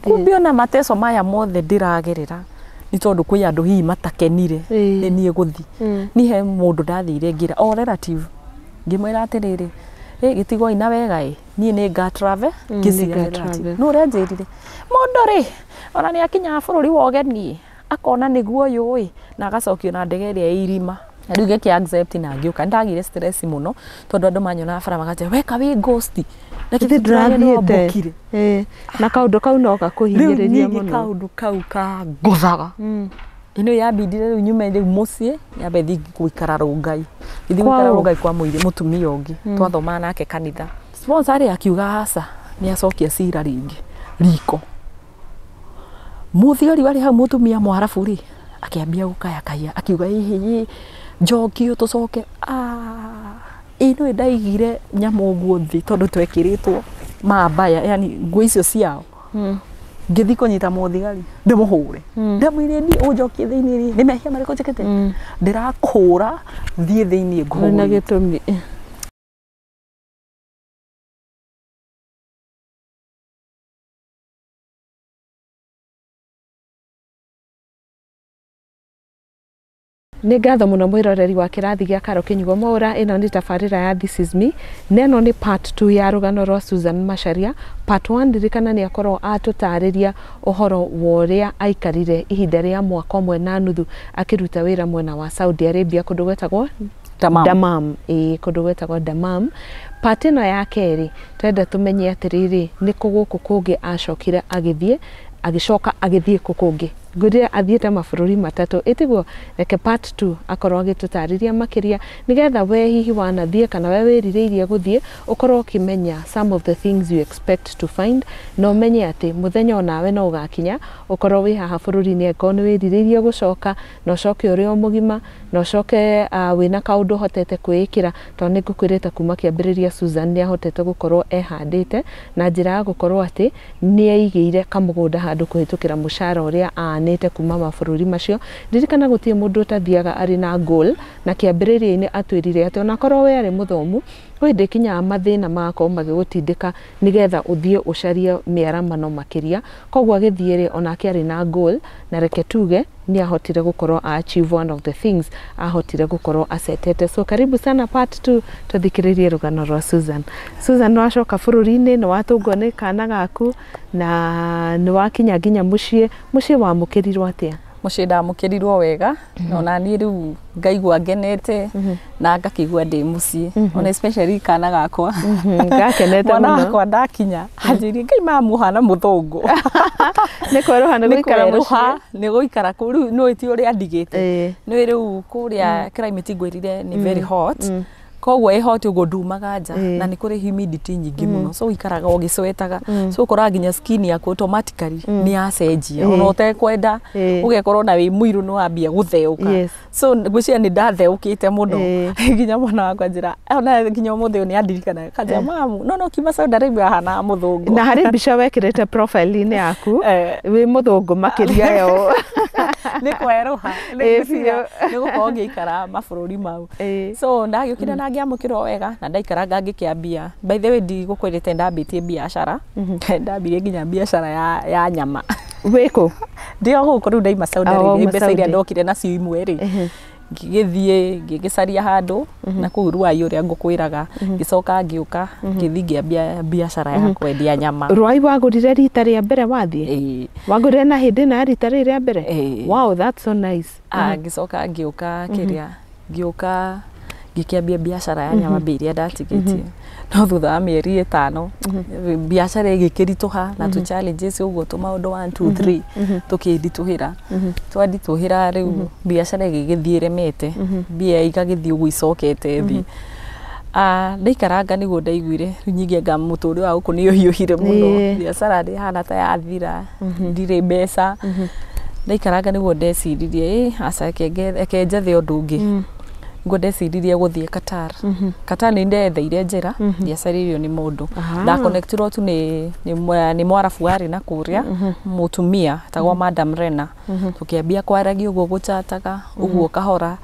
kumbe ona mateso maya mothe ndiragerera ni tondu kwi andu hihi matakenire ni nie guthi ni he mundu ndathire ngira o relative ngimwira atiriri gitigo ina wega ni nga travel ngicirative no renjirire mundu ri ona ni akinya bururi wa ugeni akona niguo uyu na agacokio na ndege ria irima riu giki accept na ngiuka ndagire stress muno tondu andu manyona bara magaje weka wi ghost na kithirathiete na kaundu kau no gakuhinyiriria muno kaundu kau ka nguthaga ino yabindire riu nyume riu mucii yabe thi guikara rungai ithi guikara rungai kwa muiri mutumia ungi twathoma nake kanitha sponsor akiuga aca ni acokia cira ringi riko muthigari wari hau mutumia mwarabu ri akiambia gukaya kaya akiuga hihi njokio tucoke ino ndaigire nyamu guo thi tondu twekiritwo mabaya yani nguo icio ciao ngithi kunyita muthigari ndimuhure ndamwire ni unjokie thiini ri ni mehia mariko njekete ndirakura thie thiini nguhuri na gitumi Nĩ ngatho mũno mwĩroreri wa kĩrathi gĩa Karo Kĩnyugo Mwaũra. Ĩno nĩ tabarĩra ya This Is Me. Neno nĩ part 2 ya rũgano rwa Susan Macharia. Part 1 ndirikana nĩ akorwo atũtarĩria ũhoro wa ũrĩa aikarire ihinda rĩa mwaka ũmwe na nuthu akĩruta wĩra mwena wa Saudi Arabia kũndũ gwetagwo Damam. Kũndũ gwetagwo Damam. Part ĩno ya kerĩ twenda tũmenye atĩrĩrĩ nĩ kũ gũkũ kũngĩ acokire agĩcoka agĩthiĩ kũkũngĩ ngũrĩa athiĩte mabũrũri matatũ ĩtiguo reke part 2 akorwo agĩtũtarĩria makĩria nigetha we hihi wanathiĩ kana we wĩrirĩirie gũthiĩ ũkorwo ũkĩmenya some of the things you expect to find no menye atĩ mũthenya onawe no ũgakinya ũkorwo wĩ haha bũrũri-inĩ angĩkorwo nĩ wĩrirĩirie gũcoka na ũcoke ũrĩ o mũgima na ũcoke wĩna kaũndũ hotete kwĩĩkĩra tondũ nĩ ngũkwĩrĩte kuma kĩambĩrĩria Susan nĩ ahotete gũkorwo ehandĩte na njĩra ya gũkorwo atĩ nĩ aigĩire kamũgũnda handũ kũhĩtũkĩra mũcara ũrĩa anĩte kuma mabũrũri macio. Ndirikana gũtirĩ mũndũ ũtathiaga arĩ na goal na kĩambĩrĩria-inĩ atwĩrire atĩ ona korwo we arĩ mũthomu wĩndĩ kinyaga mathĩna magakorwo magĩgũtindĩka nigetha ũthiĩ ũcarie mĩaramano makĩria koguo agĩthiĩ onake arĩ na goal na reke tuge ni ahotire gũkorwo achieve one of the things ahotire gũkorwo acetete. So karibu sana part 2 tuthikĩrĩrie rũgano rwa Susan. Susan no acoka bũrũri-inĩ nĩ watũngwo nĩ kana gaku na nĩ wakinya nginya mũciĩ wamũkĩrirwo atĩa? Muciĩ ndamũkĩrirwo wega ona niĩ rĩu ngaigua ngenete na ngakĩigua ndĩ mũciĩ ona especially kana gakwa ngakenete mũno mwana wakwa ndakinya anjĩrie ngai mamuhana mũthũngũ nĩ kweruha nĩ gũikara mũciĩ nĩ gũikara kũu rĩu nĩ ti ũrĩa ndigĩte nĩ rĩu kũrĩa climate ngwĩrire nĩ very hot koguo hot ugo ndumaga nja na nĩ kũrĩ humidity nyingĩ mũno so ikaraga ũgĩcwetaga so ũkoraga nginya skin yaku automatically nĩ yacenjia ona ũtekwenda ũgekorwo na wĩ mũirũ nĩ wambia gũtheũka so ngwĩciria nĩ ndatheũkĩte mũno nginya mwana wakwa njĩra ona nginya ũmũthĩ nĩ andirikana kanjĩra mamu no kiuma Saudi Arabia hana mũthũngũ na harĩ mbica wekĩrĩte profile-inĩ yaku wĩ mũthũngũ makĩria yo nĩ kweruha nĩ gũkorwo ngĩikara mabũrũri mau so ndagĩũkire na ngiamũkĩrwo wega na ndaikaranga ngĩkĩambia by the way ndigũkwĩrĩte ndambĩtie biacara ndambirie nginya biacara ya nyama wĩkũ ndio gũkũ rĩu ndaima Saudi Arabia mbeca iria ndokire nacio imwe rĩ ngĩgĩthiĩ ngĩgĩcaria handũ na kũu Ruai ũrĩa ngũkwĩraga ngĩcoka ngĩũka ngĩthiĩ ngĩambia biacara ya kwendia nyama. Ruai wagũrire rita rĩa mbere wathiĩ? Wagũrire na hĩndĩ na rita rĩa mbere? Wow, that's so nice. Ngĩcoka ngĩũka kĩrĩa ngĩũka ngĩkĩambia biacara ya nyama mbĩrĩa ndatigĩtie no thutha wa mĩeri 5 biacara ĩgĩkĩritũha na tu challenges ũguo tũmaũndũ 1 2 3 tũkĩnditũhĩra twanditũhĩra rĩu biacara ĩgĩgĩthiĩ remete mbia igagĩthiĩ ũguo icokete thĩ ndaikaranga nĩguo ndaiguire rĩu nyingĩ anga mũtũrĩ wa gũkũ nĩ ũhiũhire mũno biacara ndĩhana ta yathira ndirĩ mbeca ndaikaranga nĩguo ndeciririe aca ekenjethe ũndũ ũngĩ ngo ndeciririe gũthiĩ Qatar. Qatar nĩ ndetheire njĩra ndiacaririo nĩ mũndũ ndakonektirwo tu nĩ mwarabu warĩ na kũrĩa mũtumia tagwo Madam Rena tũkĩambia kwaragia ũguo gũchataga ũguo kahora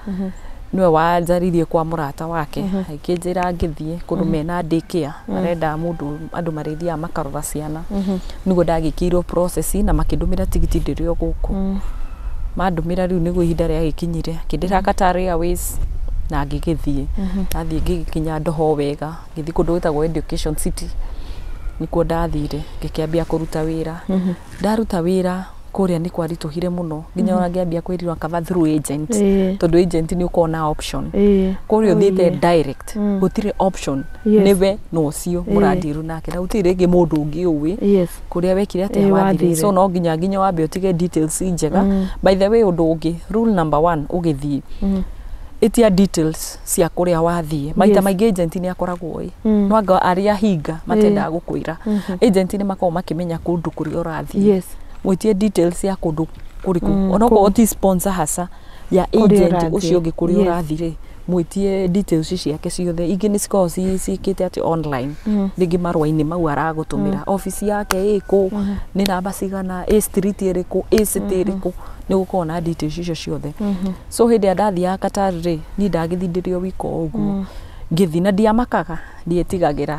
niwe wanjaririe kwa murata wake akĩnjĩra ngĩthiĩ kũndũ mena daycare arenda andũ marĩthiaga makarora ciana nĩguo ndagĩkĩirwo process na makĩndũmĩra tigiti ndĩrĩ o gũkũ mandũmĩra rĩu nĩguo ihinda rĩagĩkinyire akĩndĩra Qatar Airways na ngĩgĩthiĩ ndathiĩ ngĩkinya Doho wega ngĩthiĩ kũndũ gwĩtagwo Education City nĩkuo ndathire ngĩkĩambia kũruta wĩra ndaruta wĩra kũrĩa nĩ kwaritũhire mũno nginya ona ngĩambia kwĩrirwo kaba through agent tondũ agent nĩ ũkoragwo na option kũrĩa ũthiĩte direct gũtirĩ option nĩwe na ũcio mũrandiru nake na gũtirĩ rĩngĩ mũndũ ũngĩ ũĩ kũrĩa wekire atĩa wathire so no nginya wambe ũtige details njega by the way ũndũ ũngĩ rule number 1 ũgĩthiĩ itia details cia kũrĩa wathiĩ maita maingĩ agent nĩ akoragwo no anga arĩa hinga matendaga gũkwĩra agent nĩ makoragwo makĩmenya kũndũ kũrĩa ũrathiĩ mwitie details ya kũndũ kũrĩkũ onokorwo ti sponsor hasa ya agent ũcio ũngĩ kũrĩa ũrathire mwitie details ciake ciothe ingĩ nĩ cikoragwo ciĩkĩte atĩ online rĩngĩ marũa-inĩ mau aragũtũmĩra office yake ĩkũ nĩ namba cigana street ĩrĩkũ city ĩrĩkũ nĩ gũkorwo na details icio ciothe so hĩndĩ ndathiaga Qatar rĩ niĩ ndagĩthindĩrio wiko ũguo ngĩthi na ndiamakaga ndiĩtigagĩra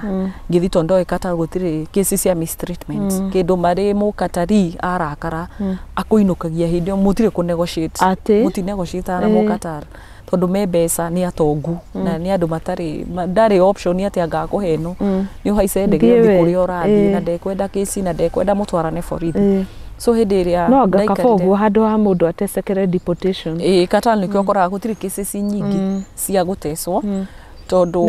ngĩthi tondũ ndoĩ Qatar gũtirĩ cases cia mistreatment kĩndũ marĩ mũkatari arakara akũinũkagia hĩndĩ ĩyo mũtirĩ kũ negotiate mũtinegotiate na mũkatari tondũ me mbeca nĩ atongu na nĩ andũ ndarĩ option atĩ angakũheno nĩ ũhaice ndege ũthiĩ kũrĩa ũrathiĩ na ndekwenda kesi na ndekwenda mũtwarane borithi so hĩndĩ ĩrĩa no ngakaba ũguo handũ ha mũndũ atecekere deportation Qatar nĩkĩo ũkoraga gũtirĩ cases nyingĩ cia gũtecwo tondũ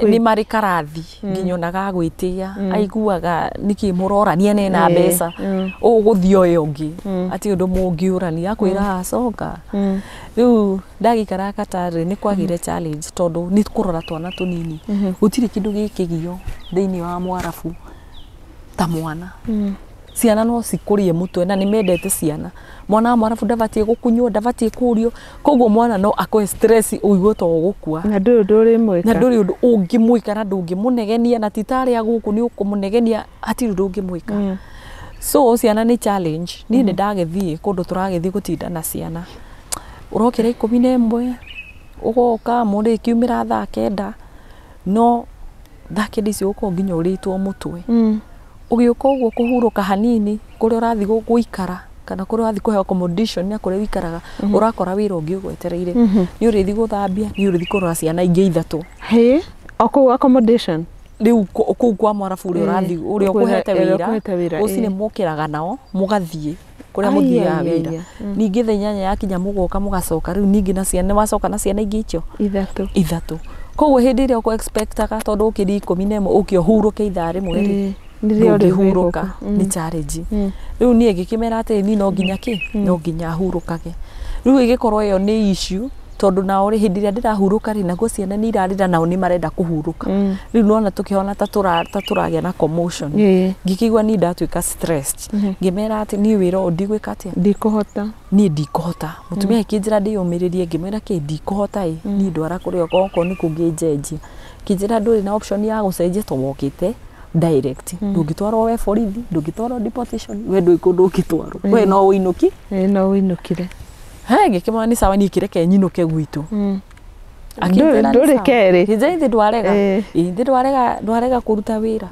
nĩ marĩ karathi nginya ona gagwĩtĩa aiguaga nĩkĩ mũrorania nena mbeca ũgũthiĩ ũyũ ũngĩ atĩ ũndũ mũngiũrania akwĩra acoka rĩu ndagĩikara Qatar nĩ kwagire challenge tondũ nĩ kũrora twana tũnini gũtirĩ kĩndũ gĩkĩgio thĩinĩ wa Mwarabu ta mwana ciana no cikũrie mũtwe na nĩ mendete ciana mwana wa Mwarabu ndabatiĩ gũkunywo ndabatiĩ kũrio koguo mwana no akwe stress ũigwe to gũkua na ndũrĩ ũndũ ũngĩmwĩka na ndũngĩmũnegenia na titarĩa gũkũ nĩ ũkũmũnegenia hatirĩ ũndũ ũngĩmwĩka so ciana nĩ challenge niĩ nĩ ndagĩthiĩ kũndũ tũragĩthiĩ gũtinda na ciana ũrokĩra 11 ũgoka mũndũ kiumĩra thaa 9 no thaa 9 icio ũkorwo nginya ũrĩtwo mũtwe ũgĩũka ũguo kũhurũka hanini kũrĩa ũrathiĩ gũikara kana kũrĩa ũrathiĩ kũheo accommodation na kũrĩa wikaraga ũrakora wĩra ũngĩ ũgwetereire nĩ ũrĩthi gũthambia nĩ ũrĩthi kũrora ciana ingĩ 3 okũu accommodation rĩu kũu kwa Mwarabu ũrĩa ũrathiĩ ũrĩa ũkũhete wĩra ũcio nĩ mũkĩraga nao mũgathiĩ kũrĩa mũthiaga wĩra ningĩ thaa 8 yakinya mũgoka mũgacoka rĩu ningĩ na ciana wacoka na ciana ingĩ icio 3 koguo hĩndĩ ĩrĩa ũkũ expectaga tondũ ũkĩri 11 ũkĩo hurũke ithaa rĩmwe ndĩrĩhurũka nĩ challenge rĩu niĩ ngĩkĩmera atĩ ni no nginya no nginya hurũkage rĩu ĩgĩkorwo ĩyo nĩ issue tondũ nao hĩndĩ ĩrĩa ndĩrahurũka rĩ naguo ciana nĩ irarĩra nao nĩ marenda kũhurũka rĩu nona tũkĩona ta tũragĩa na commotion ngĩkĩigua ni ndatuĩka stressed ngĩmera atĩ niĩ wĩra ũyũ ndigwĩka atĩa niĩ ndikũhota mũtumia akĩnjĩra ndĩyũmĩrĩrie ngĩmwĩra kĩ ndikũhota niĩ ndwara kũrĩa okorwo nĩ kũngĩnjenjia kĩnjĩra ndũrĩ na option ya gũcenjia tũmokĩte direct ndũngĩtwarwo we borithi ndũngĩtwarwo deportation we ndũĩ kũndũ ũngĩtwarwo we no ũinũkire ngĩkĩmwĩra nĩ sawa niĩ kĩreke nyinũke gwitũ ndũrĩ kerĩ ithe ndwarega kũruta wĩra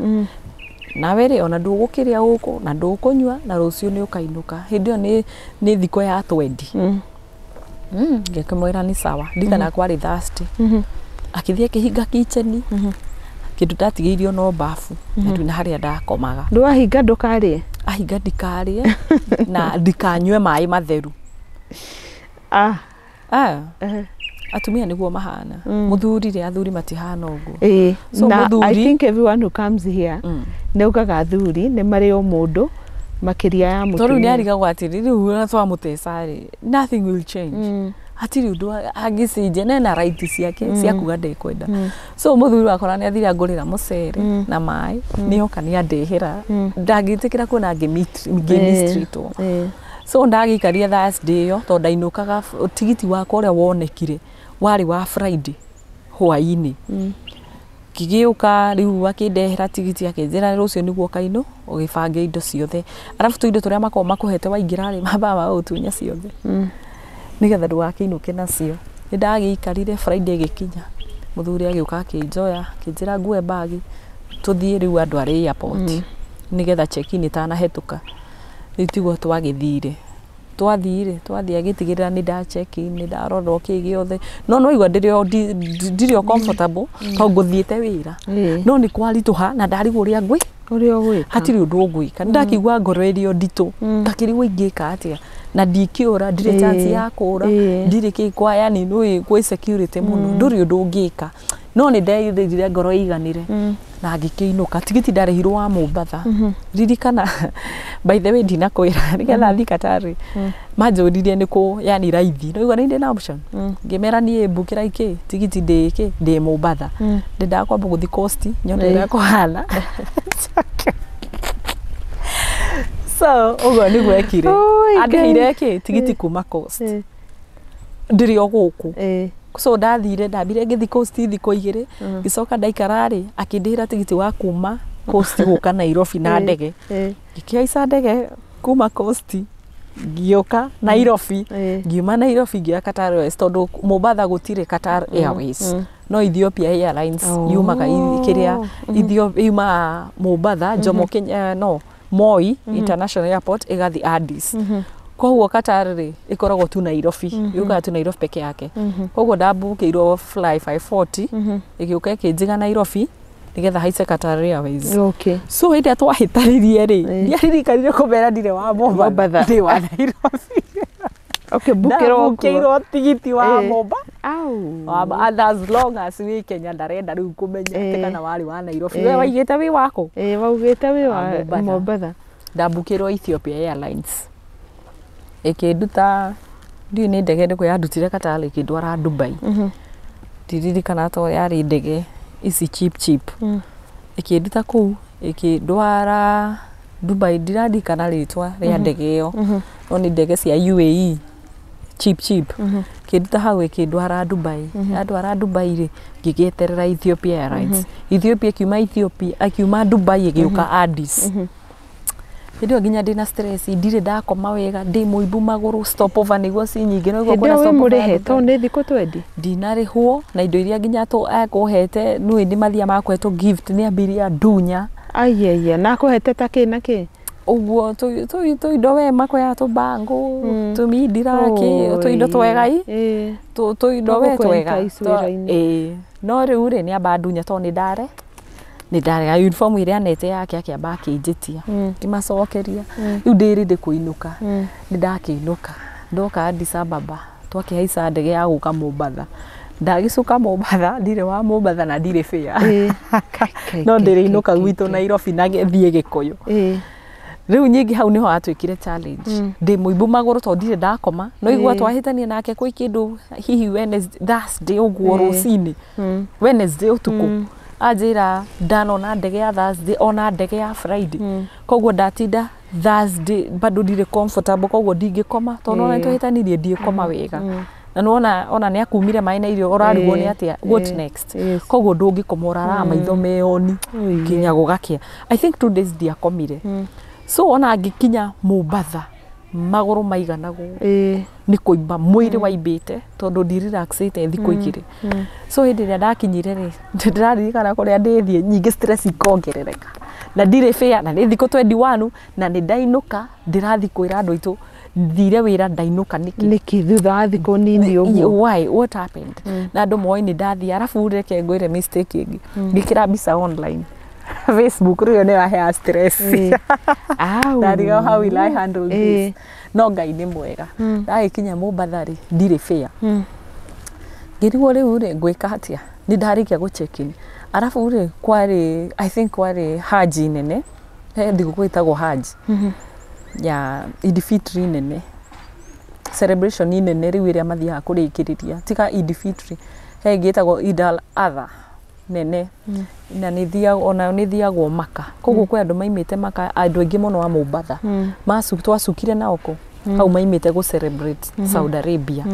nawe rĩ ona ndũgũkĩrĩa gũkũ na ndũkũnyua na rũciũ nĩ ũkainũka hĩndĩ ĩyo nĩ thikũ ya 20 ngĩkĩmwĩra nĩ sawa ndigana kwarĩ Thursday akĩthiĩ akĩhinga kitchen kĩndũ ndatigĩirio no bafu na twĩna harĩa ndakomaga ndwahinga ndũkarĩe ahinga ndikarĩe na ndikanyue maĩ matheru atumia nĩguo mahana mũthuri rĩ athuri matihana ũguo so I think everyone who comes here neugaga athuri nĩ marĩ o mũndũ makĩria ya mũtumia tondũ nĩ arigagwo atĩrĩ rĩu twamũteca rĩ nothing will change hatirĩ ũndũ angĩcenjia na right ciake cia kuga ndekwenda so mũthuri wakora nĩ athire ngũrĩra mũcere na maĩ nĩoka nĩ andehera ndangĩtĩkĩra kuona ngĩmistreetwo so ndagĩikaria Thursday ĩyo tondũ ndainũkaga tigiti wakwa ũrĩa wonekire warĩ wa Friday hwaĩ-inĩ ngĩgĩũka rĩu akĩndehera tigiti akĩnjĩra rũciũ nĩguo kainũ ũgĩbange indo ciothe arabu tũindo tũrĩa makoragwo makũhete waingĩra rĩ mamba magũtunya ciothe nĩgetha ndũgakĩinũke nacio Nĩndagĩikarire Friday gĩkinya mũthuri agĩũka akĩnjoya akĩnjĩra ngue bagi tũthiĩ rĩu andũ arĩ airport nĩgetha check-in ĩtanahĩtũka. Rĩu tiguo twagĩthire twathiĩ agĩtigĩrĩra nĩ check-in nĩ ndarorwo kĩĩ gĩothe no igua ndirĩ comfortable tondũ ngũthiĩte wĩra no nĩ kwaritũha na ndarigwo ũrĩa gwĩka hatirĩ ũndũ ngwĩka. Nĩndakĩigua ngoro ĩrĩ o nditũ ngakĩrigwo ingĩka atĩa na ndikĩũra ndirĩ chance ya kũũra ndirĩ kĩĩ kwa yani gwĩ security mũno ndũrĩ ũndũ ũngĩka no nĩ ndeithĩrĩire ngoro ĩiganire na ngĩkĩinũka. Tigiti ndarĩhirwo wa Mombatha ririkana by the way ndinakwĩra nĩgetha thiĩ Qatar manjũririe nĩkũ yani raithi no igua nĩ na option ngĩmera niĩ mbukĩra iki tigiti ndĩ Mombatha ndendakwamba gũthiĩ coast nyone ũrĩa kũhana so ũguo nĩ gwekire andĩhire kĩ tigiti kuma coast ndĩrĩ o gũkũ so ndathire ndambire ngĩthi coast thikũ 2 ngĩcoka ndaikararĩ akĩndĩhĩra tigiti wa kuma coast gũka Nairobi na ndege ngĩkĩhaica ndege kuma coast ngĩũka Nairobi ngiuma Nairobi ngĩoya Qatar Airways tondũ Mombatha gũtirĩ Qatar Airways no Ethiopia Airlines yumaga kĩrĩa yuma Mombatha Jomo Kenya no Moi International Airport ĩgathi Addis koguo Qatar rĩ ĩkoragwo tu Nairobi yukaga tu Nairobi peke yake koguo ndambukĩirwo fly 540 ĩgĩũka ĩkĩnjiga Nairobi nĩgetha haice Qatar Airways. So hĩndĩ twahĩtanirie rĩ ndiaririkanire kũmera ndirĩ wa Mombatha ndĩ wa Nairobi bukĩrwo tigiti wa Mombatha and as long as wĩ Kenya ndarenda rĩu kũmenya atĩ kana warĩ wa Nairobi we waigĩte wĩ wako waugĩte wĩ wa Mombatha. Ndambukĩrwo Ethiopia Airlines ĩkĩnduta ndiũ nĩ ndege ndĩkũ yandutire Qatar ĩkĩndwara Dubai ndiririkana to yarĩ ndege ici cheap ĩkĩnduta kũu ĩkĩndwara Dubai ndiririkana rĩtwa rĩa ndege ĩyo no nĩ ndege cia UAE cheap kĩnduta hau ĩkĩndwara Dubai yandwara Dubai rĩ ngĩgĩeterera Ethiopia Airlines Ethiopia akiuma Dubai ĩgĩũka Addis Ndio nginya ndina stress ndire ndakoma wega ndi muibu maguru stopover niguo si nyingi no igwa kuna stopover murihe to ni thiko twendi ndinarihwo na indo iria nginya to akuhete nu ndi mathia makweto gift ni ambiria dunya ayeye na akuhete takina ki uguo to indo we makoya to bango to midira ki to indo twegai to indo we twega no riure ni abadunya to ni ndare ni ndare uniform iria nete yake akiamba akinjitia kimacokeria riu ndirinde kuinuka ni ndakiinuka ndoka Addis Ababa twakihaica ndege ya guka Mombatha ndagicuka Mombatha ndire wa Mombatha na ndire fare no ndiriinuka gwitu Nairobi na githie Gikuyu riu nyingi hau niho atwikire challenge ndi muibu maguru to ndire ndakoma no igwa twahitanie nake kwi kindu hihi Thursday uguo rucini Wednesday utuku ajira ndanona ndege ya Thursday ona ndege ya Friday koguo ndatinda Thursday bado ndire comfortable koguo ndingikoma to no twahitanirie ndikoma wega na nona ona ni akumire mai na irio orarigwo ni atia what next koguo ndungikoma urara maitho meoni kinya gugakia I think 2 days ndiakomire so ona ngikinya Mombatha maguru maiganago ni kuimba mwiri waibite tondu ndi relaxite thiko igire so hindi ria ndakinyire ri ndiraririkana kuria ndithie nyingi stress ikongerereka na ndire fare na ni thiko 21 na ni ndainuka ndirathi kwira andu itu thire wira ndainuka niki thutha wa thiko nini uguo why what happened na andu moi ni ndathi arafu reke ngwire mistake ingi ngikira bisa online Facebook rio ne wa stress ndariga how will I handle this no Ngai ni mwega ndagikinya Mombatha ri ndire fare ngirigwo riu ri ngwika hatia ni ndarikia go check in arafu ri kwari I think kwari haji nene thiguku itagwo haji ya Eid Fitri nene celebration nene riu iria mathiaga kurikiriria tika Eid Fitri gitagwo Eid al-Adha nene na ona nithiagwo Maka koguo kwa andu maimite Maka andu aingi muno wa Mombatha twacukire na oko hau maimite go celebrate Saudi Arabia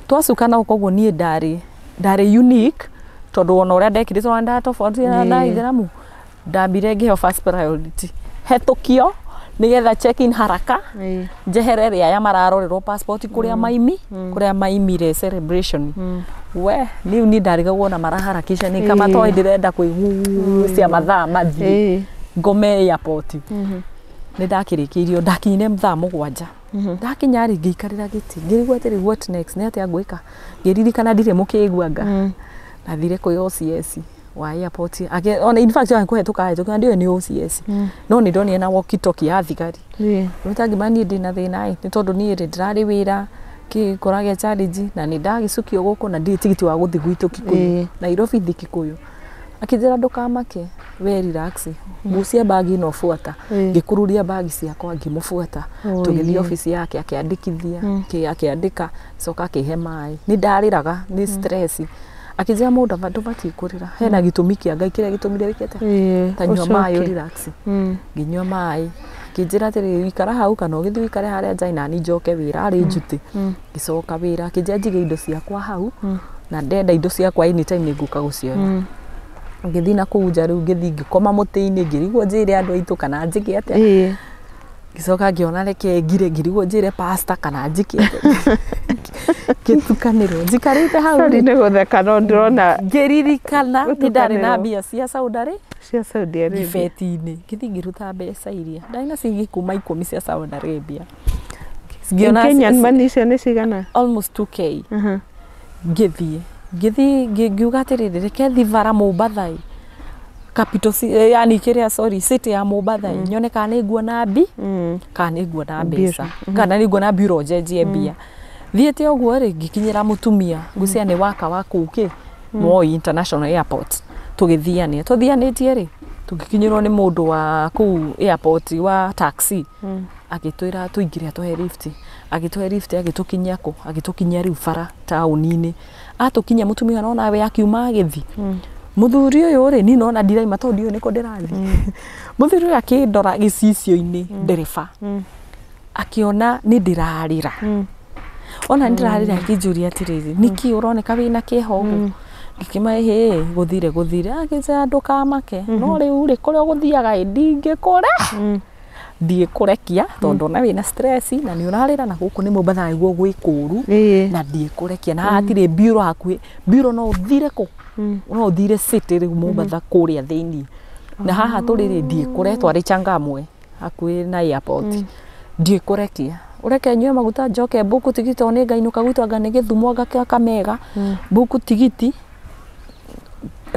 twacuka na koguo nie ndari unique tondu ona uria ndekirite wa ndatofauti na Itheramu ndambire ngiheo first priority hetukio nigetha check in haraka njehere ria ya mararorerwo passport kuria maimi kuria maimire celebration we ni ndarigagwo na maraharakisha ni kama to ndirenda kuigucia mathaa mathi ngome airport ni ndakirikirio ndakinyire mathaa 7 ndakinya ri ngikarira giti ngirigwa atiri what next ni atia ngwika ngiririkana ndire mukiguanga nathire kwi OCS wa airport ona in fact ya kuhetuka ndio ni OCS no ni ndoni na walkie talkie ya thigari mutangi mani ndina thina ni tondu ni ndirari wira ki korage challenge na ni ndagicukio guku na ndi tigiti wa guthi gwitu Kikuyu Nairobi Kikuyu akijira ndukamake we relax gucia bagi no fuata ngikururia bagi ciakwa ngimufuata tugithie ofisi yake akiandikithia akiandika soka akihe mai ni ndariraga ni stress akijia mundu bati kurira hena gitumi kia Ngai kiria gitumire wikete tanywa mai relax nginywa mai kijira tiri wikara hau kana ugithi wikare haria njai na ni njoke wira ari njuti gicoka wira kijia njige indo ciakwa hau na ndenda indo ciakwa anytime niguka gucioya ngithi na kuja riu ngithi ngikoma muti-ini ngirigwo njire andu aitu kana njike atia gicoka ngiona reke ngirigwo njire pasta kana njike atia gitukaniro njikarite hau sorry ni gutheka no ndirona ngiririkana ndari na mbia cia Saudi Arabia gifeti-ini ngithi ngiruta mbeca iria ndaina cigi kuma 10 cia Saudi Arabia Kenyan money cia ni cigana almost 2k ngithi ngiuga atiriri reke thivara Mombasa capital yani kiria sorry city ya Mombasa nyone kana nguona mbi kana nguona mbeca kana ni nguona biro njenjie mbia thiete oguo ri ngikinyira mutumia ngucia ni waka wa kuki Moi International Airport tugithiania tuthianitie ri tugikinyirwo ni mundu wa ku airport wa taxi agitwira tuingire atohe lift agitwe lift agitukinya ko agitukinya riu bara tauni-ini atukinya mutumia nona we akiuma agithi muthuri uyu ri ni nona ndiraima tondu uyu niko ndirathi muthuri uyu akindora gicicio-ini ndereba akiona ni ndirarira ona ndirarira akijuria atiriri niki uroneka wina kihogo ngikima guthire akiza ndukamake no riu ri kuria guthiaga ndingikore ndikurekia tondu na wina stress na ni urarira na guku ni Mombasa iguo gwikuru na ndikurekia na atire biro hakuhi biro no uthire ku no uthire city ri Mombasa kuria thiini na haha turiri ndikure twari Changamwe hakuhi na airport ndikurekia ureke nywe maguta njoke buku tigiti one ngainuka gwitwanga ni Githumo Kakamega buku tigiti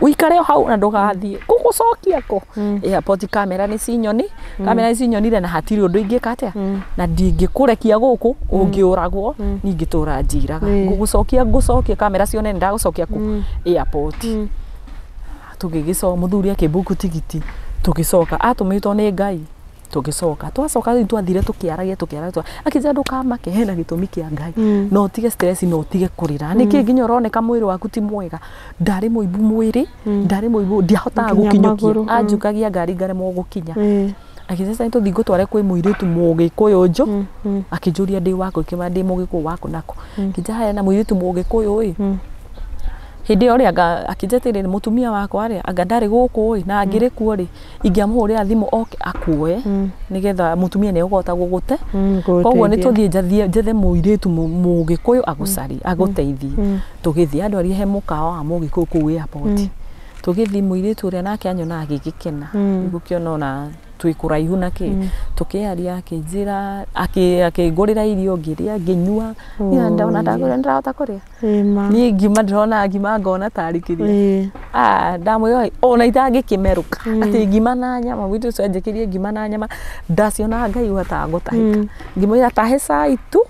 uikare hau na ndugathie gugucokia ko airport kamera ni cinyonire na hatiri undu ingika atia na ndingikurekia guku ungiuragwo ningitura njiraga ngucokia kamera cione ndagucokia ku airport tugigicoka muthuri akibuku tigiti tugicoka atumitwo ni Ngai tugicoka twacoka twathire tukiaragia akija ndukamake hena gitumi kia Ngai no tige stress no tige kurira niki nginya uroneka mwiri waku ti mwega ndari muibu mwiri ndari muibu ndiahota gukinyukia anjukagia ngari ngare mo gukinya akija sai to thigo tware kwi muiritu Mugikuyu njo akijuria ndi wako kima ndi Mugikuyu wako nako kija haya na muiritu Mugikuyu oi hindi ori akijetire mutumia wako ari anga ndari guku oi na ngire kuo ri ingiamhurira thimu oke akuoe nigetha mutumia ni ugota gugute koguo ni tuthie jethe muiritu Mugikuyu agucari aguteithie tugithie andu ari he mukawa wa Mugikuyu ku airport tugithie muiritu ri nake anyona agigikena gukiona na twikuraihu nake tukiaria akijira akigurira irio ngiria nginyua ni ndaona ndahota kuria ni ngima ndrona ngima ngona tarikiria ndamwe ona itangikimeruka ati ngima na nyama witu twanjikirie ngima na nyama ndaciona Ngai uhota ngutahika ngimwira tahe cai tu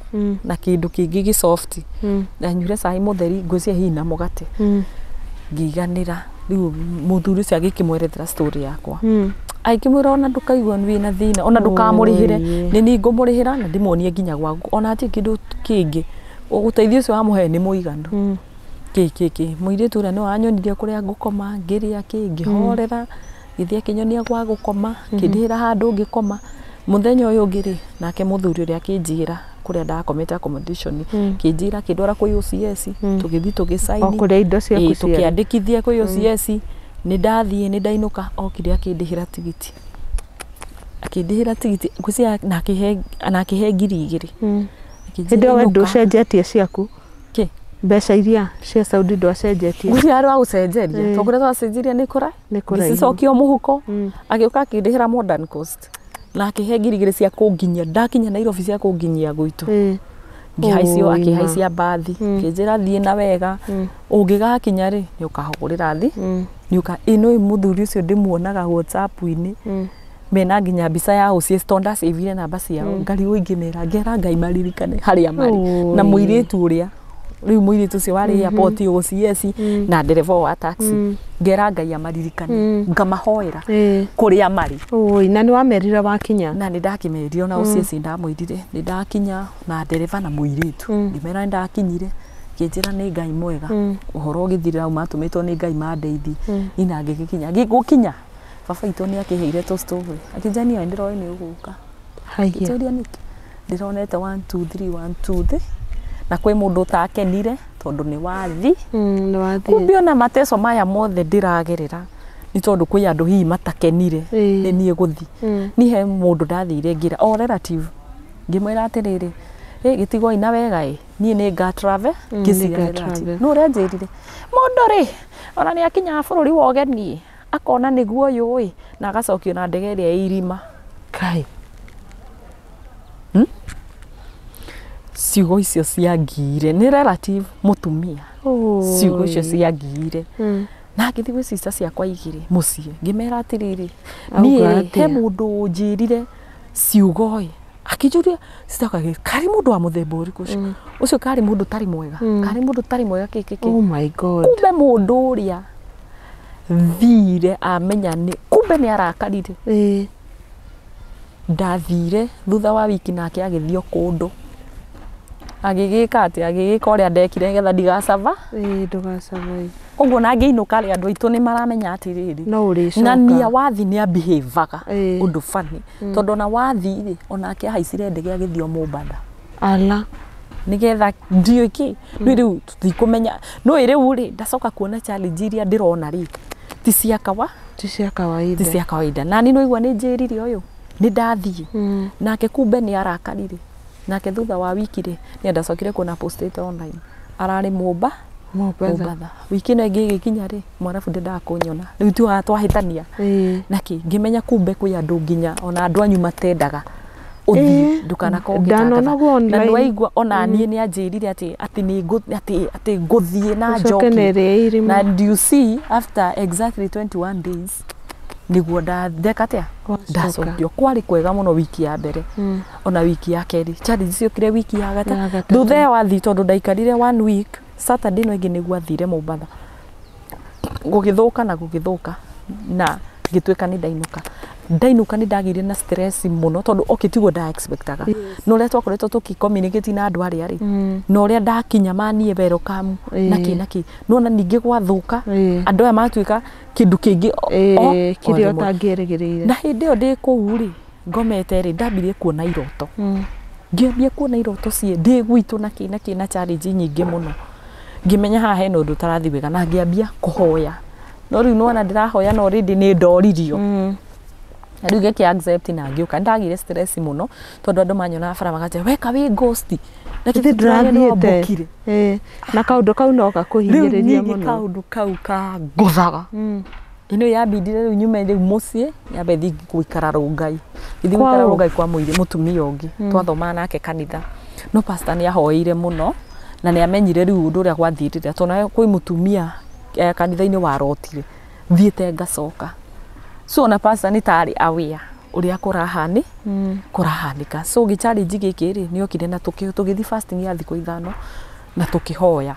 na kindu kingi gi soft na nyure cai mutheri ngucia hina mugate ngiganira riu muthuri cia gikimwerethera story yakwa aikimwira ona ndukaigwa wina thina ona ndukamurihire ni ngumurihira na ndimuonie nginya gwaku ona ati kindu kingi uguteithia ucio wamuhe ni muiganu kiki muiritu ria no anyonirie kuria ngukoma ngiria ngihorera githia kinyonia gwa gukoma kindira handu ngikoma muthenya uyu ngiri nake muthuri ria kinjira kuria ndakomete accommodation kinjira kindwara kwi OCS tugithi tugisaini kuria indo cia kucia tukiandikithia kwi OCS ni ndathie ni ndainuka okire akindihira tigiti akindihira tigiti ngwĩciria na akihe 2,000 Hĩndĩ we ndũcenjetie ciaku ki mbeca iria cia Saudi ndwacenjetie ngwĩciria arĩ wa gũcenjeria to kũrĩa twacenjirie nĩ kũraihu ngĩcicokio mũhuko agĩũka akindihira Modern Coast na akihe 2,000 cia kũnginyia ndakinya Nairobi cia kũnginyia gwitũ ngĩhaicio akĩhaicia mbathi kĩnjĩra thiĩ na wega ũngĩgakinya rĩ nĩ ũkahũrĩra thi nĩuka ĩno mũthuri ũcio ndĩmuonaga WhatsApp-inĩ mena nginya mbica ya ũcie stonda savire namba ciao ngari ũingĩmera ngera Ngai maririkane harĩa marĩ na mũirĩtu ũrĩa rĩu mũirĩtu ũcio warĩ airport OCS na ndereva wa taxi ngera Ngai amaririkane ngamahoera kũrĩa marĩ na nĩ wamerire wakinya na nĩ ndakimerire na OCS ndamwĩrire nĩ ndakinya na ndereva na mũirĩtu ngĩmera ndakinyire kĩnjĩra nĩ Ngai mwega ũhoro ũgĩthirĩra umatũmĩtwo nĩ Ngai mandeithie ina ngĩkinya gũkinya baba itũ nĩ akĩheire to story akĩnjania ndĩroĩ nĩ ũgũka kĩtũria nĩkĩ ndĩronete 1 2 3 1 2 3 na kwĩ mũndũ utakenire tondũ nĩ wathi kumbe ona mateso maya mothe ndĩragerera nĩ tondũ kwĩ andũ hihi matakenire nĩ niĩ gũthi ni he mũndũ ndathire ngira o relative ngĩmwĩra atĩrĩrĩ gĩtigo ina wega niĩ nĩ nga travel ngĩciarĩra no ũrĩanjĩrire mũndũ rĩ ona nĩ akinya bũrũri wa ũgeni akona nĩguo ũyũ na agacokio na ndege ĩrĩa irima kai ciugo icio ciangire nĩ relative mũtumia ciugo icio ciangire na ngĩthi gwĩ sister ciakwa igĩrĩ mũciĩ ngĩmera atĩrĩrĩ niĩ he mũndũ njĩrire ciugo akĩnjũria sister kari mũndũ wa mũthemba ũrĩkũ ũcio kari mũndũ tarĩ mwega kari mũndũ tarĩ mwega kĩkĩkĩ oh my god kumbe mũndũ ũrĩa thire amenya nĩ kumbe nĩ arakarire ndathire thutha wa wiki nake agĩthio kũndũ agĩgĩka atĩ agĩgĩka ũrĩa ndekire ngetha ndigacaba ndũgacaba ũguo na ngĩinũka rĩ andũ aitũ nĩ maramenya atĩrĩrĩ no ũrĩcoka na nia wathi nĩ abehaviaga ũndũ funny tondũ ona wathi rĩ onake ahaicire ndege agĩthio Mombasa ala nigetha ndio iki nĩ rĩu tũtikũmenya no rĩu rĩ ndacoka kuona challenge iria ndĩrona rĩ ti cia kawaida na ni no igua nĩ njĩrire ũyũ nĩ ndathiĩ nake kumbe nĩ arakarire nake thutha wa wiki rĩ nĩ ndacokire kuona postate online ararĩ Mombasa wiki ĩno ĩngĩ ĩgĩkinya rĩ mwarabu ndendaga kũnyona rĩu tu twahĩtania nake ngĩmenya kumbe kwĩ andũ nginya ona andũ anyu matendaga uthi ndukanakorwo ũgĩtangatha na nĩwaigua ona niĩ nĩ anjĩrire atĩ ngũthiĩ na njoki na do you see after exactly 21 days nĩguo ndeka atĩa ndacokio kwarĩ kwega mũno wiki ya mbere ona wiki ya kerĩ challenge ciokire wiki ya gatatũ thutha wa thi tondũ ndaikarire 1 week Saturday no ĩngĩ nĩguo athire Mombasa gũgĩthũka na ngĩtuĩka nĩ ndainũka nĩ ndagĩire na stress mũno tondũ tiguo nda expectaga no ũrĩa twakoretwo tũkĩ-communicate na andũ arĩa rĩ no ũrĩa ndakinya manie welcome naki no na ningĩ gwathũka andũ aya matuĩka kĩndũ kĩngĩ kĩrĩa ũtangĩerĩgĩrĩire na hĩndĩ ĩyo ndĩ kũu rĩ ngomete rĩ ndambirie kuona iroto ngĩambia kuona iroto ndĩ gwitũ na challenge nyingĩ mũno ngĩmenya haha hena ũndũ ũtarathi wega na ngĩambia kũhoya no rĩu nona ndĩrahoya no already nĩ ndoririo na rĩu gĩkĩ accept na ngĩũka ndagire stress mũno tondũ andũ manyona bara magatia weka wĩ ghost na kĩndũ ndĩrathiĩte na kaũndũ kau no gakũhinyĩrĩria mũno kaũndũ kau kangũthaga ino yambindire rĩu nyume rĩu mũciĩ nyambe thiĩ gũikara Rongai gũikara Rongai kwa mũtumia ũngĩ twathomaga nake kanitha no pastor nĩ ahoire mũno na nĩ amenyire rĩu ũndũ ũrĩa gwathirĩra tondũ kwĩ mũtumia kanitha-inĩ warotire thiĩte ngacoka so na pastor nĩ tarĩ aware ũrĩa kũrahanĩka so gĩ-challenge gĩkĩ rĩ nĩ okire na tũgĩthi fasting ya thikũ 5 na tũkĩhoya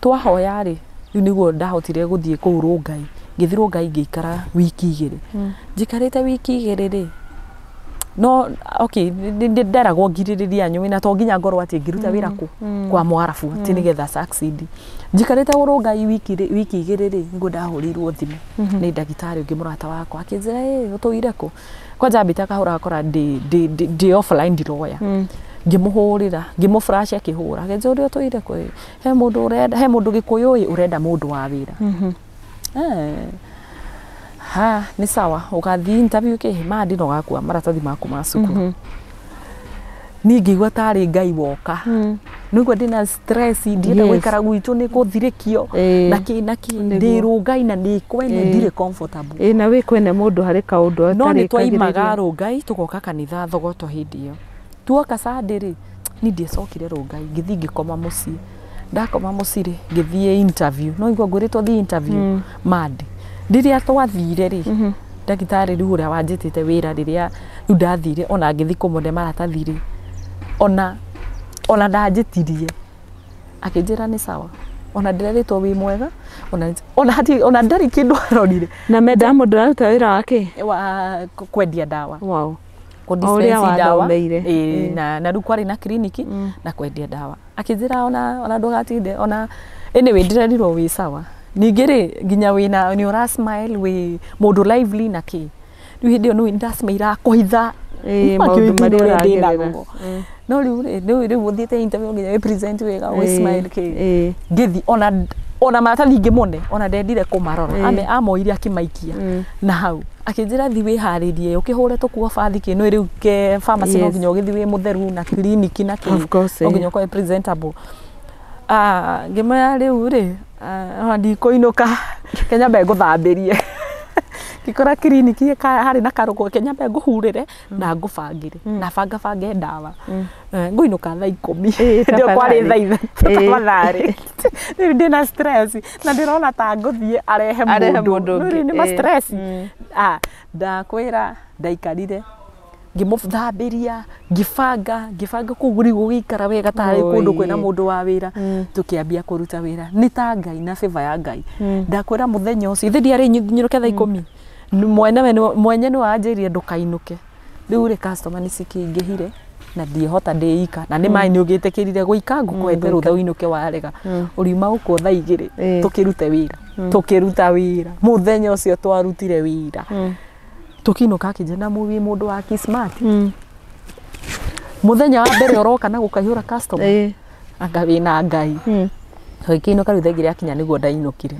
twahoya rĩ rĩu nĩguo ndahotire gũthiĩ kũu Rongai ngĩthi Rongai ngĩikara wiki 2 njikarĩte wiki 2 rĩ no nderagwo ngirĩrĩria nyũmĩ na to nginya ngorwo atĩ ngĩruta wĩra kwa mwarabu atĩ nĩgetha succeed njikarĩte Rongai wiki 2 rĩ nĩguo ndahũrĩirwo thimũ nĩ ndagĩtarĩ ũngĩ mũrata wakwa akĩnjĩra ũtũire kũ kwanja mbĩte akahũra akora ndĩ offline ndiroya ngĩmũhũrĩra ngĩmũflash akĩhũra akĩnjĩra ũrĩa ũtũire kũ he mũndũ Gĩkũyũ ũrenda mũndũ wa wĩra ha ni sawa ugathi interview ke madi no gakua maratathi maku ma cukuru ni ngigwa tari ngai woka niguo ndina stress ndienda gwikara gwitu ni kuthirikio naki ndiru ngai na ni kwene ndire comfortable na we kwene mundu hari kaundu no ni twaimaga rungai tugoka kanitha thogoto hindi iyo tuoka sadiri ni ndiecokire rungai ngithi ngikoma mucii ndakoma mucii ri ngithie interview no igwa nguritwo thi interview madi ndiria twathire ri ndagitari riu uria wanjitite wira riria riu ndathire ona ngithi kumune maratathi ri ona ndanjitirie akinjira ni sawa ona ndiretwo wi mwega ona ndari kindu aronire na meda mundu aruta wira wake wa kwendia dawa wow kudispensi dawa na riu kwari na kliniki na kwendia dawa akinjira ona ndugatinde ona anyway ndirerirwo wi sawa ningiri nginya wina ni ura smile wi mundu lively na ki riu hindi no ndasmaira kuhitha maundu maria uragerera no riu uthiite interview nginya we present wega we smile ki ngithi ona maratathi ngimone ona ndendire kumarora amoire akimaikia na hau akinjira thi wiharirie ukihure tukuo bathi ki no riu ke pharmacy no nginya ugithi wi mutheru na kliniki na ki no nginya ko presentable ngimaya riu ri ndikuinuka Kenya mbe nguthambirie ngikora kliniki hari na karugo Kenya mbe nguhurire na ngubangire na bange dawa nguinuka thaa 10 ndio kwari thaa 5 tabathari ndina stress na ndirona ta nguthie arehe mundu ni ma stress ndakwira ndaikarire ngimuthambiria ngibanga kuguri gugikara wega tari kundu kwina mundu wa wira tukiambia kuruta wira ni ta ngai na favor ya ngai ndakwira muthenya ucio ithi ndiari nyiruke thaa 10 mwenye ni wanjirie ndukainuke riu ri customer ni cikingihire na ndihota ndiika na ni mai ni ugitikirire guika ngukwete rutha uinuke warega uriuma uko thaa 2 tukiruta wira muthenya ucio twarutire wira tukinuka kijana muvi mundu wa kismart muthenya wa mbere uroka na gukaihura customer agawina ngai ikinuka riu thengire akinya niguo ndainukire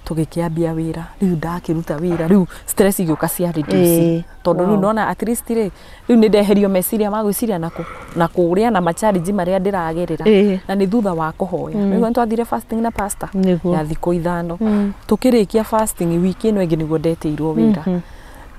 tugikiambia wira riu ndakiruta wira riu stress igioka cia reduce tondu riu nona at least ri riu ni ndeherio meciria magwiciria na kuria na challenge maria ndiragerera na ni thutha wa kuhoya riu twathire fasting na pastor ya thiko 5 tukirikia fasting wiki ino ingi niguo ndetirwo wira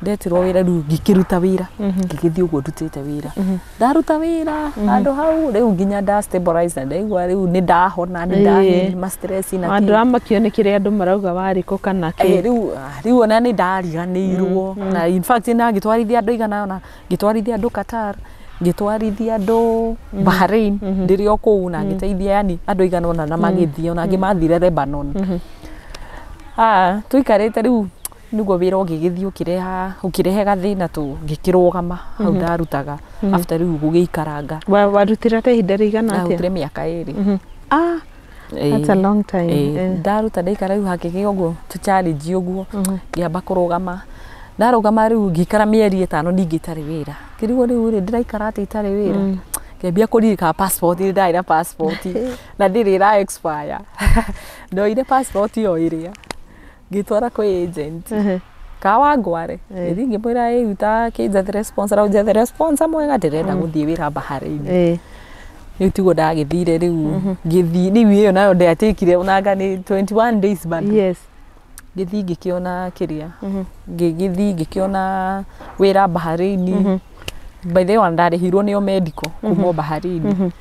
ndetirwo wira riu ngikiruta wira ngigithii uguo ndutite wira ndaruta wira andu hau riu nginya nda stabilize na ndaigua riu ni ndahona ni ndahiri ma stress na andu amakionekire andu marauga wariko kana ki riu ona ni ndariganirwo na in fact na ngitwarithia andu igana ona ngitwarithia andu Qatar ngitwarithia andu Bahrain ndirio kuu na ngiteithia yani andu igana ona na magithio na ngimathire Lebanon tuikarite riu niguo wira ugigithii ukirehe gathina tu ngikirugama hau ndarutaga after riu gugiikaranga warutira te ihinda rigana atia ndutire miaka 2 that's a long time ndaruta ndaikara riu hakiki uguo tu challenge uguo ngiamba kurugama ndarugama riu ngikara mieri 5 ningitari wira kirigo riu ndiraikara ati itari wira ngiambia kuririka passport ndai na passport na ndiri expire no ire passport yo iria ngitwara kwa agent kawa ngware ithi ngimwira uta kinjathe sponsor au njathe sponsor mwega ndirenda guthie wira Bahrain riu tigo ndagithire riu ngithii riu iyo nayo ndiatikire onanga ni 21 days bado ngithii ngikiona kiria ngithii ngikiona wira Bahrain by the way ndarihirwo nio medical kuma Bahrain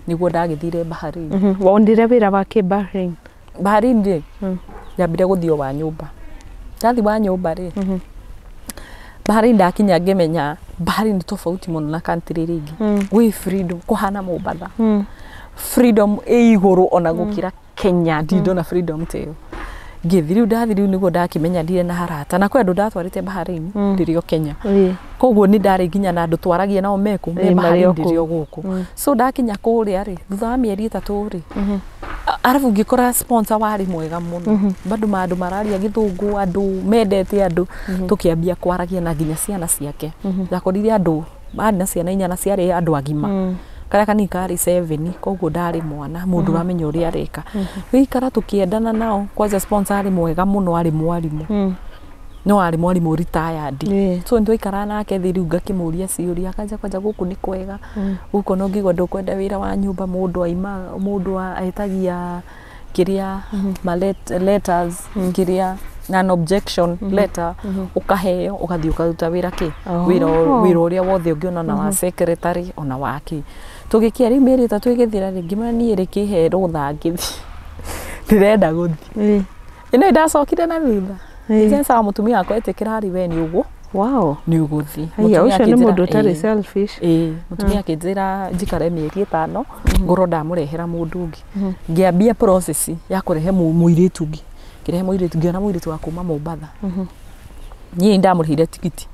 niguo ndagithire Bahrain wondire wira wake Bahrain ndi yambire guthio wa nyumba ndathi wa nyumba ri Bahrain ndakinya ngimenya Bahrain ni tofauti muno na country ringi we freedom kuhana Mombasa freedom iguru ona gukira Kenya ndindona freedom teo ngithiriu ndathiriu niguo ndakimenya ndire na harata na kwendu ndatwarite Bahrain ndirio Kenya koguo ni ndari nginya na andu twaragia nao meku me Bahrain ndirio guku so ndakinya kuria ri thutha wa mieri 3 ri arafu ngikora sponsor wari mwega muno bado mandu mararia githungu andu mendete andu tukiambia kwaragia na nginya ciana ciake ndakorire andu bari na ciana 4 ciari andu agima kara kani kari 7 koguo ndari mwana mundu ramenya uria areka wikara tukiendana nao kwanza sponsor ari mwega muno ari mwarimu no ari mwarimu retired so ndo ikara nake thiru ngakimuria ciuria akaja kwanja guku ni kwega guko no ngigwa ndukwenda wira wa nyumba mundu aetagia kiria ma letters kiria non objection letter ukaheo ugathi ukaruta wira ki wira uria wothe ungiona na wa secretary ona waki tugikia ri meri ta twigithira ringi mani ri kihe rutha ngithi ndirenda guthi ino ndacokire na thutha ngensa mutumia akwa etikira ari we ni uguo wow ni uguthi mutumia ucio ni mundu tari selfish mutumia akinjira njikare mieri 5 ngoro ndamurehera mundu ungi ngiambia process ya kurehe muiritu ungi kirehe muiritu ngiona muiritu wa kuma Mombatha ni ndamurihire tikiti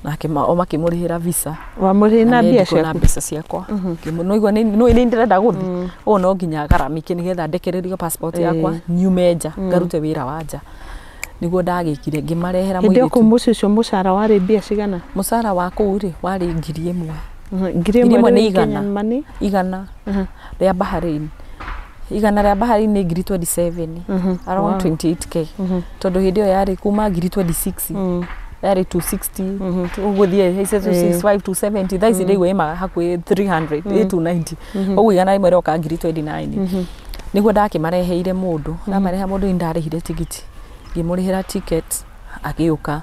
nake makimurihira visa wa murina biacara ciakwa no igwa no ndirenda guthi o no nginya garamike nigetha ndekererio passport yakwa nyumeja ngarute wira wanja niguo ndagikire ngimarehera muiritu ndio kumucio mucara wari mbia cigana mucara wako uri wari 1,000 1,000 ni igana ria Bahrain igana ria Bahrain ni 27 around 28k tondu hindio yari kuma 26 yari 260 uguthie he says 65 to 70 thaisi ndigwo ima hakwi 300 290 ugu igana imwe roka 29 niguo ndakimareheire mundu na mareha mundu indarehire tigiti ngimurihira ticket agiuka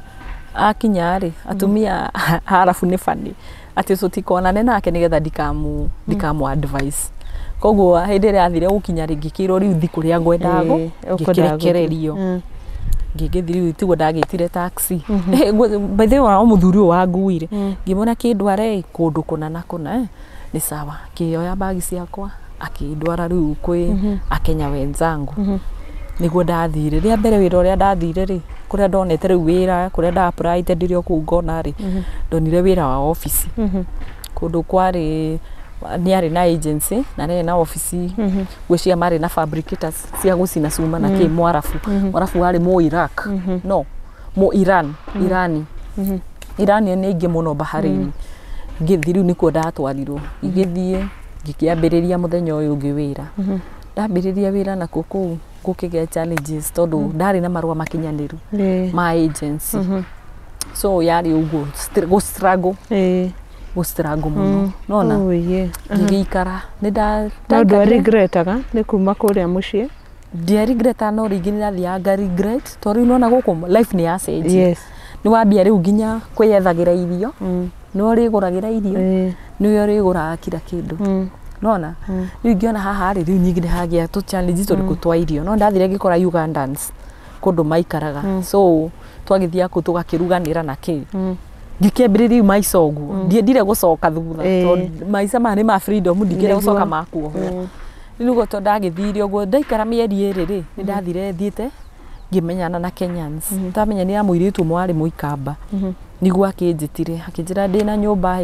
akinya ri atumia harafu ni fani ati tutikonane nake nigetha ndikamu advice koguo hindi ria athire gukinya ringi kiro riu thi kuria ngwendago ngikirekererio ngigithiri tiguo ndagitire taxi by the way muthuri wa nguire ngimona kindware kundu kuna ni sawa kioya bagi ciakwa akindwara riu kwi akenya wenzangu niguo ndathire ria mbere wira uria ndathire ri kuria ndonete riu wira kuria nda apply ndirio ku ngona ri ndonire wira wa office kundu kwari ni ari na agency na ni na office gwicia mari na fabricators cia gucina cuma na ki mwarafu wari mo Iraq no mo Irani ni ingi muno Bahrain ngithiru nikuo ndatwarirwo igithie ngikiambiriria muthenya uyu ungi wira ndambiriria wira na kuku gukigea challenges tondu ndari na marua makinyaniru ma agency so yari uguo struggle muno nona ngikara nda regretaga ni kuma kuria mucie dia regreta no rigina thianga regret tori nona guku life ni yacenjia ni wambia riu nginya kwiyethagira irio no riguragira irio ni rigura kila kindu nona riu ngiona haha riu nyingine hagia tu challenges tori kutwa irio no ndathire ngikora Ugandans kundu maikaraga so twagithia ku tugakiruganira na ki ngikembiriri maica uguo ndire gucoka thutha maica mane ma freedom ndingire gucoka makuo nigo to ndagithiire uguo ndaikara mieri iri ri ni ndathire thiete ngimenyana na Kenyans tamenyanira muiritu mwari muikamba niguo akinjitire akinjira ndina nyumba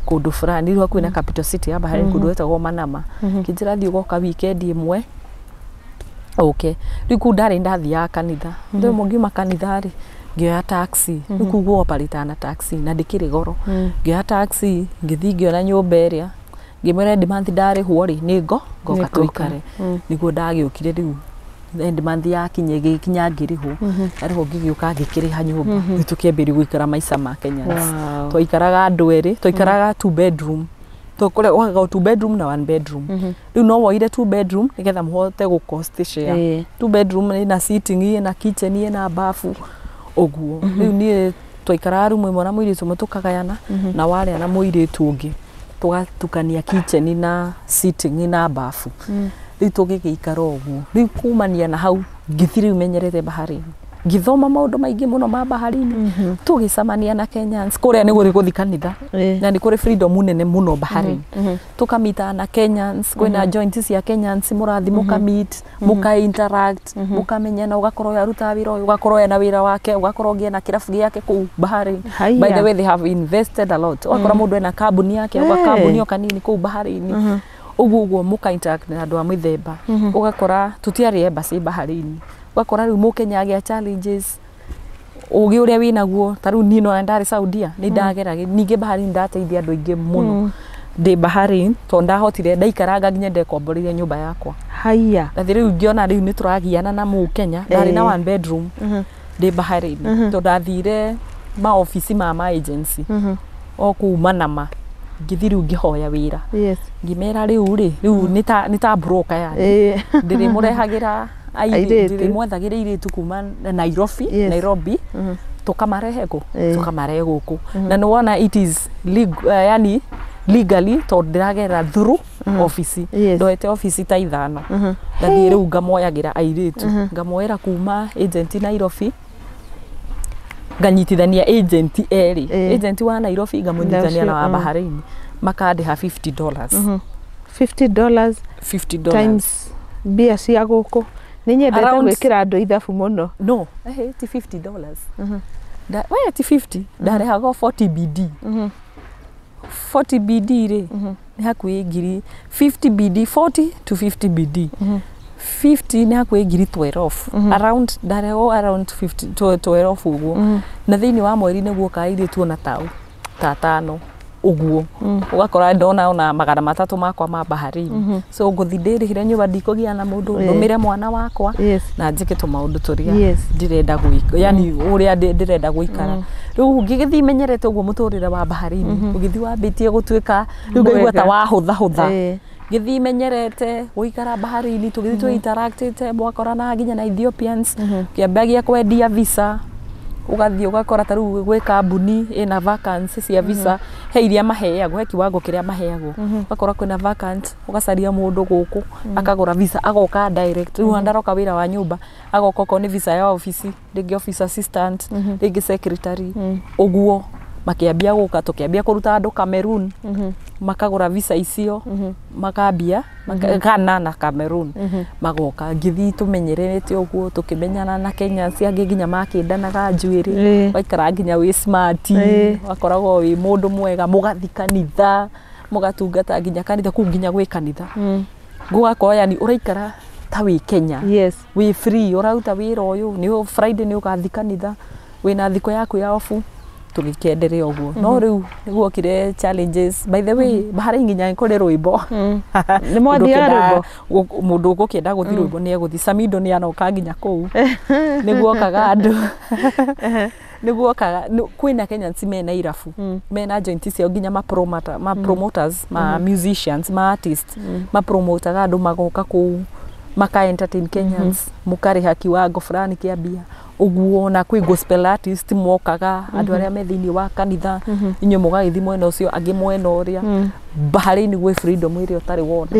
kundu fulani riu kwina capital city ya Bahrain kundu wetagwo Manama kinjira thi ugoka weekend imwe okay riu ndari ndathia kanitha ndio mungiuma kanitha ri ngioya taxi nikuguo operator na taxi na ndikiri goro ngioya taxi ngithi ngiona nyumba iria ngimwira demand ndari huori nigo ngoka tuikare niguo ndagiukire riu demand ya kinya ngiriho ariho ngigiuka ngikiriha nyumba nitukiambiri guikara maica ma Kenyans twaikaraga andu eri twaikaraga 2 bedroom tukore waga 2 bedroom na 1 bedroom riu no woire 2 bedroom nigetha muhote gu cost share 2 bedroom na sitting na kitchen na bafu oguo riu ni twaikara rumu imwe na muiritu mutukagayana na wale na muiritu ungi tugatukania kitchen na sitting na bafu riu tugigikara oguo riu kumania na hau ngithiri umenyerete Bahrain ngithoma maundu maingi muno ma Bahrain tugicamania na Kenyans kuria ni guri guthi kanitha na ni kuri freedom nene muno Bahrain tukamita na Kenyans kwina joints cia Kenyans murathi mukamit muka interact mukamenyana ugakorwo yaruta wira ugakorwo na wira wake ugakorwo ngie na kirafu yake ku Bahrain by the way they have invested a lot wakora mundu ena kambuni yake kwa kambuni kanini ku Bahrain uguo muka interact na andu a mithemba ugakora tutiari embassy Bahrain wakora riu mukenya agia challenges ugi uria winaguo taru nino ndari Saudia ni ndagerage ninge Bahrain ndateithia andu ingi muno de Bahrain to ndahotire ndaikaranga nginya ndekomborire nyumba yakwa haiya ndathire riu ngiona riu ni turagiana na mukenya ndari na 1 bedroom ndi Bahrain to ndathire ma office ma agency o kuma nama ngithi riu ngihoya wira ngimera riu ni ta broker yani ndiri murehagira ndiri mwethagira iritu kuma Nairobi tukamarehe guku na ni wona it is yani legally to ndiragera through office ndoete office ta ithano ndathie riu ngamoyagira airitu ngamoera kuma agent Nairobi nganyitithania agent agent wa Nairobi ngamunyitithania na wa Bahrain makadiha $50 $50 times bia cia guku ni nyendete gwikira andu ithabu muno no ti $50 waya ti 50 ndarehaga 40 BD 40 BD ri ni hakuhi ngiri 50 BD 40 to 50 BD 50 ni hakuhi ngiri 12 around ndarego around 50 to 12 uguo na thiini wa mweri niguo kaire tuona tau tatano uguo ugakora ndona ona magana matatu makwa ma Bahrain so nguthi ndirihire nyumba ndikugia na mundu ndumire mwana wakwa na njike tu maundu turia ndirenda gwika yani uria ndirenda gwikara riu ngigithii menyerete uguo muturire wa Bahrain ugithi wambitie gutuika riu ngaigua ta wa hutha ngithii menyerete gwikara Bahrain tugithi tu interactite mwakorana nginya na Ethiopians kiambagia kwendia visa ugathie ugakora ta riu gwe kambuni ina vacancy cia visa he iria maheagwo he kiwango kiria maheagwo ugakora kwina vacant ugacaria mundu guku akagura visa agoka direct riu andaroka wira wa nyumba agoka ko ni visa ya office ringi office assistant ringi secretary uguo makiambia guka tukiambia kuruta andu Cameroon makagura visa icio makambia Ghana na Cameroon magoka ngithi tumenyerete uguo tukimenyana na Kenya ciangi nginya makindanaga njuiri waikara nginya wi smart wakoragwo wi mundu mwega mugathi kanitha mugatungata nginya kanitha ku nginya gwi kanitha gugako yani uraikara ta wi Kenya wi free urauta wira uyu ni Friday ni ugathi kanitha wina thiko yaku ya ofu tugikenderea uguo no riu niguo kire challenges by the way Bahrain nginya nkore rwimbo ni mwathia rwimbo mundu gukienda guthi rwimbo ni eguthi Samido ni anoka nginya kuu niguo kaga andu niguo kaga kwina Kenyans mena irafu mena joint cio nginya ma promoters ma musicians ma artists ma promoter andu magoka kuu maka entertain Kenyans mukariha kiwango fulani kia bia uguo na kwi gospel artist mokaga andu aria me thini wa kanitha inyo mugagithi mwena ucio agi mwena uria Bahrain gwe freedom iria utari wona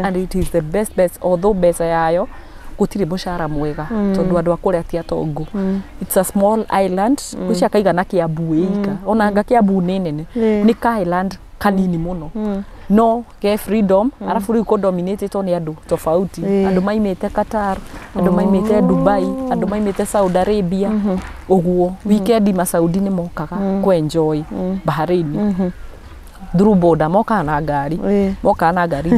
and it is the best although besa yayo gutiri mushara mwega tondu andu akuria ti atongu it's a small island kucia kaigana Kiambu ika ona anga Kiambu nene ni ka island kanini muno no ke freedom arafu riu ko dominated ni andu tofauti andu maimete Qatar andu maimete Dubai andu maimete Saudi Arabia uguo weekend ma Saudi ni mokaga ku enjoy Bahrain through border moka na ngari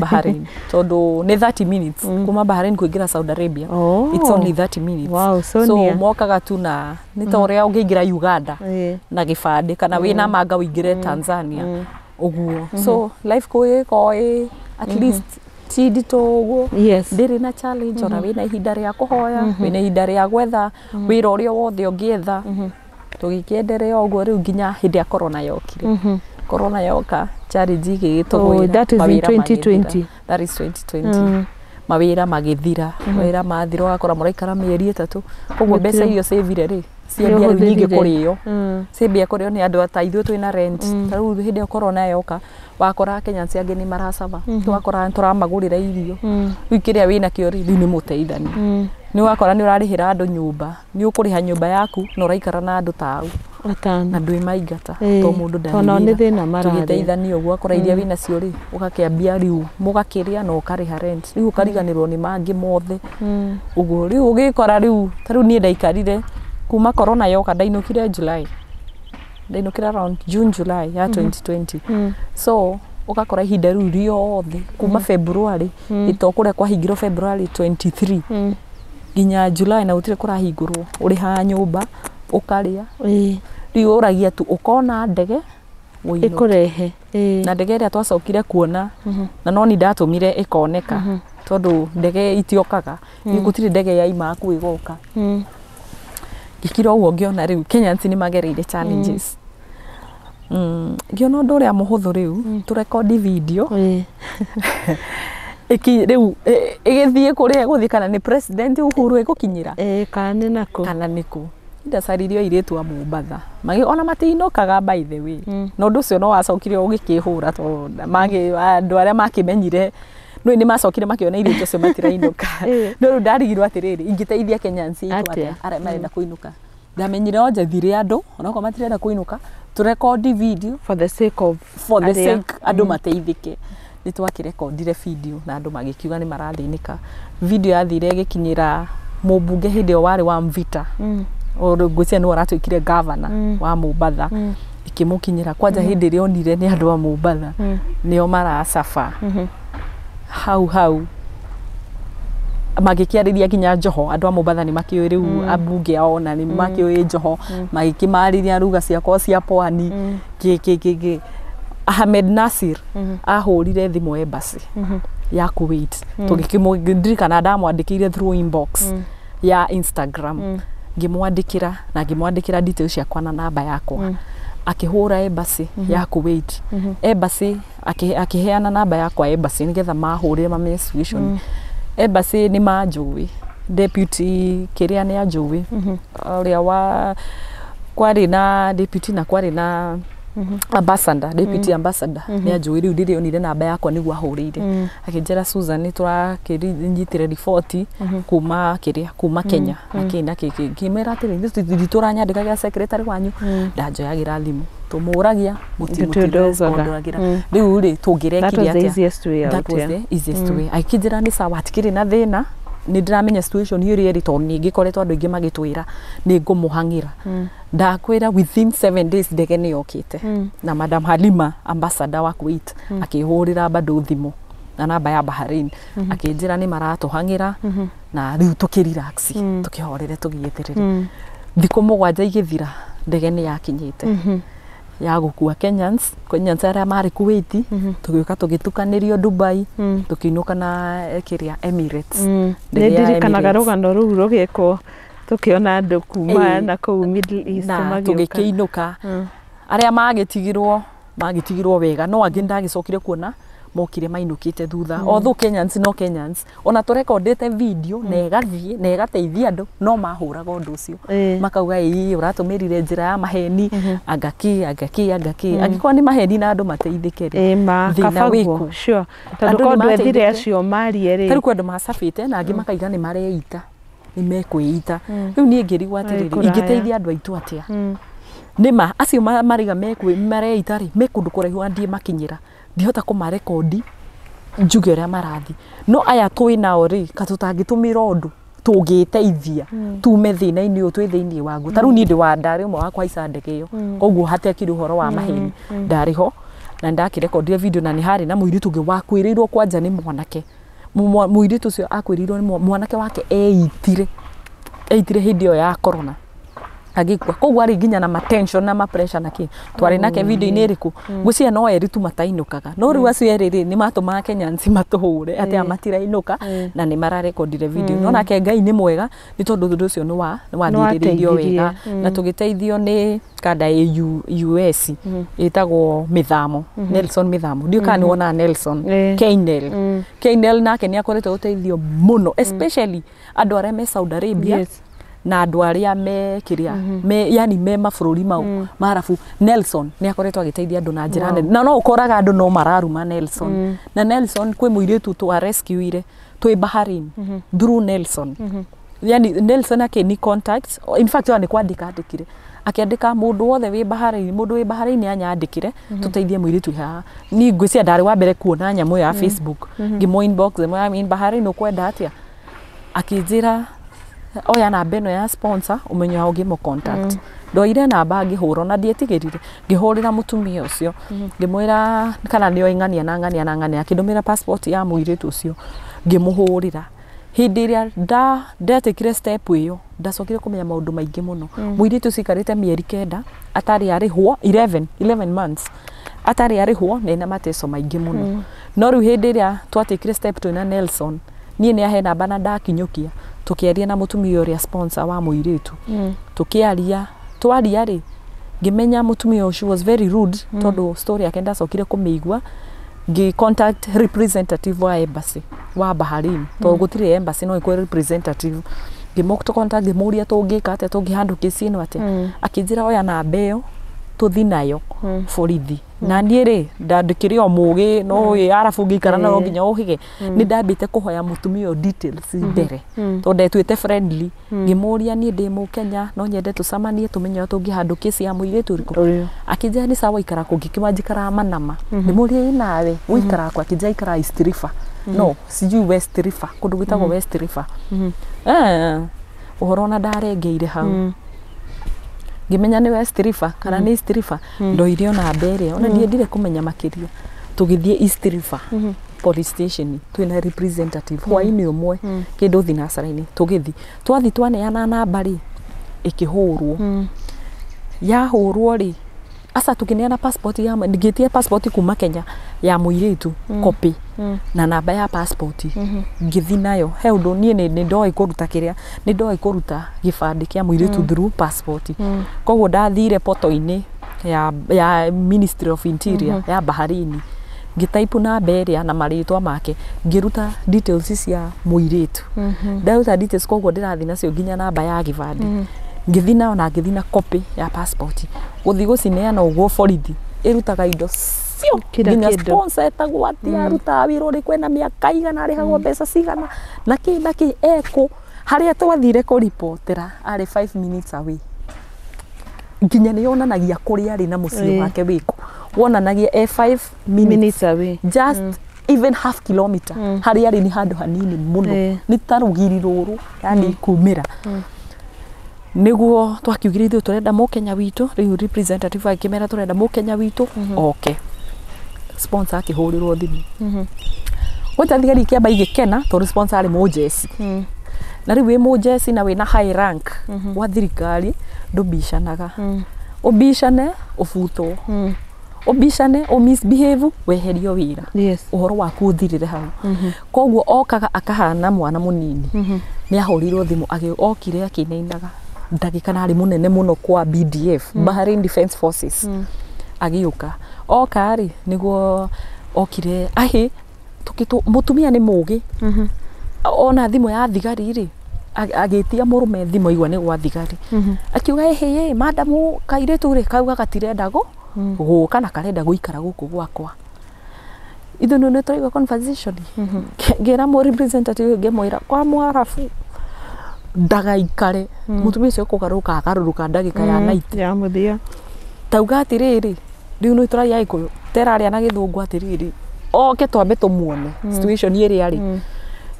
Bahrain tondu ni 30 minutes kuma Bahrain kuingira Saudi Arabia it's only 30 minutes wow, so mokaga tu na ni toria ungiingira Uganda na gibande kana wina manga uingire Tanzania uguo so life koi at least tidito uguo ndiri na challenge ona wina ihinda ria kuhoya wina ihinda ria gwetha wira uria wothe ungietha tugikenderea uguo riu nginya hindi ya corona yokire corona yoka challenge gigitugwira that is in 2020 that is 2020 mawira magithira mawira mathira akora muraikara mieri 3 koguo mbeca iyo savire ri ciambia riu nyingi kuriyo ciambia kuriyo ni andu ataithio twina rent riu hindi ya corona yoka wakora Kenyans angi ni marasaba twakora turamagurira irio riu kiria wina kio riu ni muteithani ni wakora ni urarihira andu nyumba ni ukuriha nyumba yaku no raikara na andu tau na ndui maigata to mundu ndari ona ni thina marari tugiteithania uguo akora iria wina cio ri ugakiambia riu mugakiria no ukariha rent riu ukariganirwo ni mangi mothe uguo riu ugikora riu tariu ni ndaikarire kuma corona yoka ndainukire July ndainukira around June July ya 2020 so ugakora ihinda riu riothe kuma February itokure kwa hingiro February 23 ginya July na utire kurahingurwo uriha nyumba ukaria riu uragia tu ukona ndege ikurehe na ndege ria twacokire kuona na no ni ndatumire ikoneka tondu ndege itiokaga gutire ndege ya ima ku igoka ngikira uguo ngiona riu Kenyans ni magereire challenges ngiona undu uria muhuthu riu tu record video iki riu igithie kuria guthi kana ni president Uhuru igukinyira kana niku ndacaririo iritu a Mombatha magi ona matiinokaga by the way no ndu cio no wacokire ugikihura to magi andu aria makimenyire no ni macokire makiona iritu cio matirainoka no ru ndarigirwo atiriri ingiteithia Kenyans atia aria marenda kuinuka ndamenyire onjathire andu ona ko matirenda kuinuka to record video for the sake andu mateithike ni twakirekondire video na andu magikiuga ni marathinika video yathire igikinyira mubunge hindi o wari wa Mvita ngwĩcia nĩ aratwĩkire governor wa Mombatha ikimukinyira kwanja hindi ĩrĩa onire nĩ andũ a Mombatha nĩo maracafa hau magikiarĩria nginya Njoho andũ a Mombatha nĩ makĩũĩ rĩu ambunge ao na nĩ makĩũĩ Njoho magikimarĩria ruga ciakwa cia pwani Ahmed Nasir ahũrire thimũ embassy ya Kuwait tũgĩkĩmũndirikana ndamwandĩkĩire through inbox ya Instagram ngimwandikira details ciakwa na namba yakwa akihura embassy ya Kuwait embassy akiheana namba yakwa embassy nigetha mahurire mamenye situation embassy ni manjui deputy kiria ni anjui uria wa kwari na deputy na kwari na ambassador deputy ambassador ni anjui riu ndiri onire namba yakwa niguo ahurire akinjira Susan ni turakinyitire report kuma Kenya akina kimera atiri ndituranyandikagira secretary wanyu ndanjoyagira thimu tumuragia mutimutirespondiragira riu ri tungirekiria that was the easiest way akinjira ni sawa atikiri na thina ni ndiramenya situation hiyo iri to ngikoretwo andu ingi magitwira ni ngumuhangira ndakwira within 7 days ndege ni yokite na Madam Halima ambassador wa Kuwait akihurira bado thimu na namba ya Bahrain akinjira ni maratuhangira na riu tukirelax tukihorere tugieterere thiku mugwanja igithira ndege ni yakinyite ya gukua Kenyans aria mari Kuwait tugiuka tugitukanirio Dubai tukiinuka na kiria Emirates ndirikanaga rugano ruu rugikwo tukiona andu kuma na kuu Middle East magiuka tugikiinuka aria magitigirwo wega no angi ndagicokire kuona mokire mainukite thutha although Kenyans no Kenyans ona turekondete video na egathie na egateithia andu no mahuraga undu ucio makauga ii uratumirire njira ya maheni agaki angikwa ni maheni na andu mateithike thina wiku sure tondu kondu ethire acio marie ri tari kwandu macabite na angi makaiga ni mareita ni mekwiita riu nie ngirigwa atiriri ingiteithia andu aitu atia nima acio mariga mareita ri mekundu kuraihu andie makinyira ndihota kumarekondi njuge ria marathi no aya twinao ri katutangitumira undu tungiteithia tume thina-ini u twi thiini wagu taru ni ndi wa ndari umwe wakwa ica ndege iyo koguo hatekire uhoro wa maheni ndariho na ndakirekondire video na ni hari na muiritu ungi wakwirirwo kwanja ni mwanake muiritu ucio akwirirwo ni mwanake wake eitire hindi iyo ya corona agikwa koguo ari nginya na ma tension na ma pressure naki twari nake video ini iriku gucia no eritu matainukaga no riu acio eriri ni matuma Kenyans matuhure ati amatira-inuka na ni mararekondire video no nake Ngai ni mwega ni tondu thundu ucio ni wathiririo wega na tugiteithio ni kada US itagwo Mithamo Nelson Mithamo ndiuka ni wona Nelson Keynel nake ni akoretwo uteithio muno especially andu aria me Saudi Arabia na andu aria me kiria yani me mabururi mau marafu Nelson ni akoretwo agiteithia andu na njira nene na no ukoraga andu no mararuma Nelson na Nelson kwi muiritu twa rescue ire twi Bahrain through Nelson yani Nelson ake ni contact in fact ni kwandikire akiandika mundu wothe wi Bahrain anyandikire tuteithie muiritu ha ni ngwĩcia ndari wa mbere kuona nyamu ya Facebook ngimo inbox Bahrain ukwenda atia akinjira oya namba ino ya sponsor umenyo au ngimo contact ndoire namba ngihura na ndietigirire ngihurira mutumia ucio ngimwira kana nio ing'ania akindumira passport ya muiritu ucio ngimuhurira hindi iria ndatikire step iyo ndacokire kumenya maundu maingi muno muiritu cikarite mieri 9 atari arihwo 11 months atari arihwo na mateso maingi muno no riu hindi iria twatikire step twina Nelson nie ni ahe namba na ndakinyukia tukiaria na mutumia uria sponsor wa muiritu tukiaria twaria ri ngimenya mutumia ucio was very rude tondu story yake ndacokire kumeigua ngi contact representative wa embassy wa Bahrain tondu gutire embassy no ikwe representative ngimokto contact ngimuria tungika ate tungihandukicia ino ate akinjira oya na mbeo tuthi nayo borithi na niĩ rĩ ndandĩkire o mũgĩ no arabu ngĩikara no nginya ũhĩge nĩ ndambĩte kũhoya mũtumia details mbere tondũ ndetwĩte friendly ngĩmũria niĩ ndĩ Mũkenya no nyende tũcamanie tũmenye tũngĩhandũkia mũirĩtu ũrĩkũ akĩnjĩra nĩ sawa ikara kũ ngĩkĩma njikara Manama ngĩmũria nawe ũikara kũ akĩnjĩra ikara East River no sijui West River kũndũ gwĩtagwo West River ũhoro na ndarengeire hau ngimenya ni West River kana ni East River ndoire ona mbere ona ndiendire kumenya makiria tugithie East River police station twina representative hwaini umwe kindu thinacaraini tugithi twathi twaneana namba ri ikihurwo yahurwo ri asa tukineana passport ya ngitie passport kuma Kenya ya muiritu copy na namba ya passport ngithi nayo he undu nie ni ndoi kuruta kiria ni ndoi kuruta gibandi kia muiritu through passport koguo ndathire poto-ini ya Ministry of Interior ya Bahrain ngitaipu na beria na maritwa make ngiruta details cia muiritu ndaruta details koguo ndirathi nacio nginya namba ya gibandi ngithi nayo na ngithi na copy ya passport guthi gucineana uguo borithi irutaga indo cio nginya sponsor etagwo ati aruta wira uri kwena miaka igana arihagwo mbeca cigana na ki eko haria twathire ku reportera ari 5 minutes away nginya ni yonanagia kuri ari na mucio wake wiko wonanagia 5 minutes away just even half kilometer haria ari ni handu hanini muno ni tarugiri ruru yani kumira niguo twakiugire ithu turenda Mũkenya witu riu representative akimera turenda Mũkenya witu okay sponsor akihurirwo thimu wota thigari kiamba igikena to sponsor ari mujesi na riu wi mujesi na wina high rank wa thirikari ndubishanaga ubishane ufuto ubishane o misbehave weherio wira uhoro waku uthirire hau koguo okaga akahana mwana munini ni ahurirwo thimu okire akineinaga ndagika nari munene muno kwa BDF Bahrain Defense Forces agiuka okari niguo okire ahi tukitu mutumia ni mugi ona thimu ya thigari ri agitia murume thimu igwa ni gwa thigari akiuga ehe madamu kairetu ri kauga gatirenda guka na karenda guikara guku gwakwa ithu no tũraigua conversation ngira mo representative ngemwira kwa mwarafu ndagaikare mutumia ucio kugaruka akaruruka ndagika ya night ya muthia tauga atiriri riu no tũraia ikuyu teraria na githungu atiriri oke twambe tumuone situation iri ari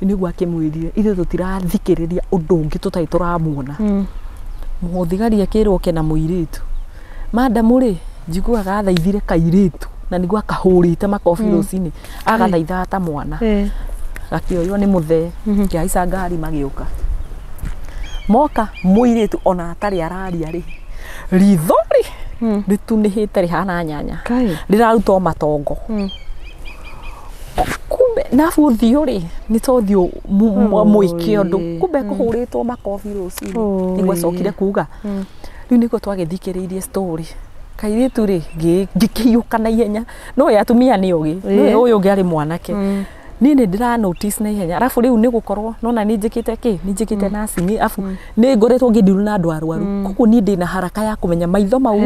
niguo akimwirire ithu tutirathikiriria undu ungi tutai turamuona muthigari akirwo kena muiritu madamu ri njiguaga athaithire kairitu na niguo akahurite makofi rucini agathaitha ta mwana gakioywo ni muthe kiaica ngari magiuka moka muiritu ona atari araria ri rithori ritunihite rihana nyanya riraruta matongo kumbe nafu thio ri ni to thio muikio ndu kumbe kuhuritwo makofi rucini niguo cokire kuga riu niguo twagithikiriirie story kairitu ri ngikiyuka na ihenya no yatumia ni ugi no uyu ungi ari mwanake ni ndira notice na ihenya arafu riu ni gukorwo nona ni njikite ni njikite nursing afu ni ngoretwo ngidiru na andu arwaru koguo ni ndina haraka ya kumenya maitho mau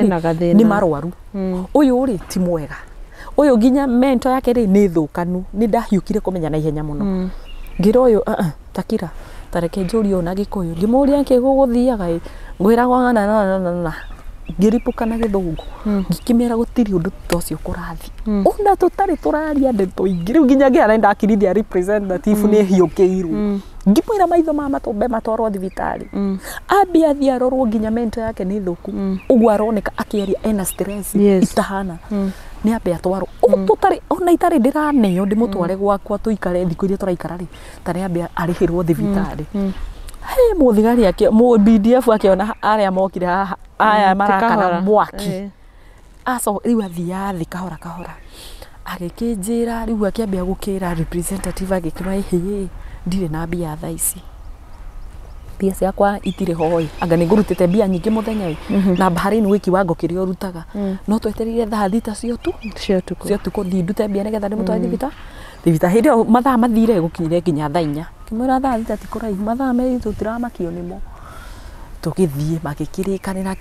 ni marwaru uyu ri ti mwega uyu nginya mentor yake ri ni thukanu ni ndahiukire kumenya na ihenya muno ngira uyu takira tareke njuri ona gikuyu ngimuria nke guguthiaga ngwira na ngiripuka na githungu ngikimera gutiri undu tocio kurathi ona tutari turaria ndeto ingiru nginya ngiarenda akirithia representative ni hiukiirwo ngimwira maitho mama tumbe matwarwo thibitari ambia thiarorwo nginya mentor yake ni thuku uguo aroneka akiaria ena stress itahana ni ambia twaro tutari ona itari ndiraneo ndimutware gwakwa tuikare thiku iria turaikara ri tari ambia arihirwo thibitari he muthigari ake mu BDF akiona aria mokire haha aya marakana mwaki aso riu athia thi kahora agikinjira riu akiambia gukira representative agikira ehe ndire na mbia tha ici mbia ciakwa itire hoi anga nĩ ngũrutĩte mbia nyingĩ mũthenya na bahari nĩ wiki wango kĩrĩa ũrutaga no twetereire thaa thita cio tu cio tuko ndute mbia nĩgetha ndĩmũtware thibita hĩndĩ ĩyo mathaa mathire gũkinyire nginya thaa 4 ngĩmwĩra thaa thita ti kũraihu mathaa merĩ tũtiramakio nĩmo tũgĩthiĩ magĩkĩrĩkanĩra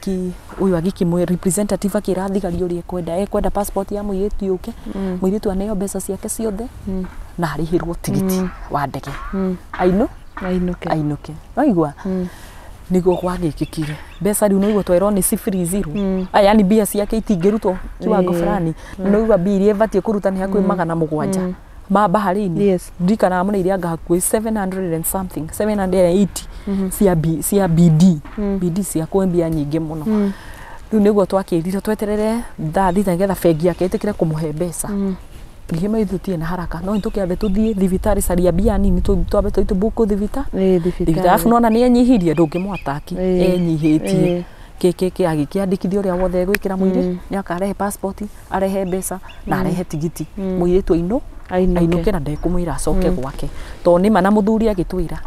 ũyũ agĩkĩmwe representative akĩra thigari ũrĩa ekwenda passport ya mũirĩtu yũke mũirĩtu aneo mbeca ciake ciothe na arĩhĩrwo tigiti wa ndege ainũke waigua nĩguo gwagĩkĩkire mbeca rĩu noigua twerwo nĩ 0 yani mbia ciake itingĩrutwo kiwango fulani noigua mbia iria ĩbatiĩ kũruta nĩ hakuhĩ 700 ma baharini ndikana mũna iria anga hakuhĩ 700 and something 780 cia BD cia mbia nyingĩ mũno rĩu nĩguo twakĩrire tweterere thaa thita nĩgetha bengi yake ĩtĩkĩre kũmũhe mbeca ngĩma ithutie na haraka no nĩtũkĩambe tũthiĩ thibitarĩ caria mbia nini twambe tũbuku thibitarĩ arabu nona nĩ enyihirie ndũngĩmwataki enyihĩtie keke agĩkĩandĩkithia ũrĩa wothe gwĩkĩra mwĩrĩ nĩ akarehe passport arehe mbeca na arehe tigiti mũirĩtu ainũke na ndekũmwĩra acoke gwake tondũ nĩma na mũthuri agĩtwĩra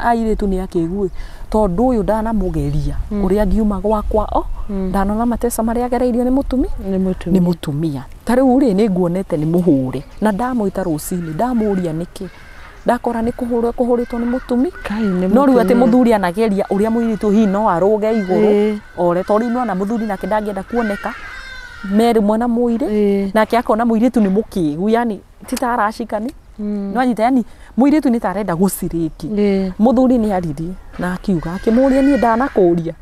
airĩtu nĩ akĩigui tondũ ũyũ ndanamũgeria ũrĩa ngiuma gwakwa ndanona mateca marĩa agereirio nĩ mũtumia ta rĩu rĩ nĩ nguonete nĩ mũhũre na ndamwĩta rũcinĩ ndamũria nĩkĩ ndakora nĩ kũhũrĩtwo nĩ mũtumi no rĩu atĩ mũthuri anageria ũrĩa mũirĩtu hihi no arũge igũrũ ore tondũ nĩona mũthuri nake ndangĩenda kuoneka merĩ mwana mũire nake akona mũirĩtu nĩ mũkĩgu yani titaracikani no anyita yani mũirĩtu nĩ tarenda gũcirĩki mũthuri nĩ aririe na akiuga akĩmũria niĩ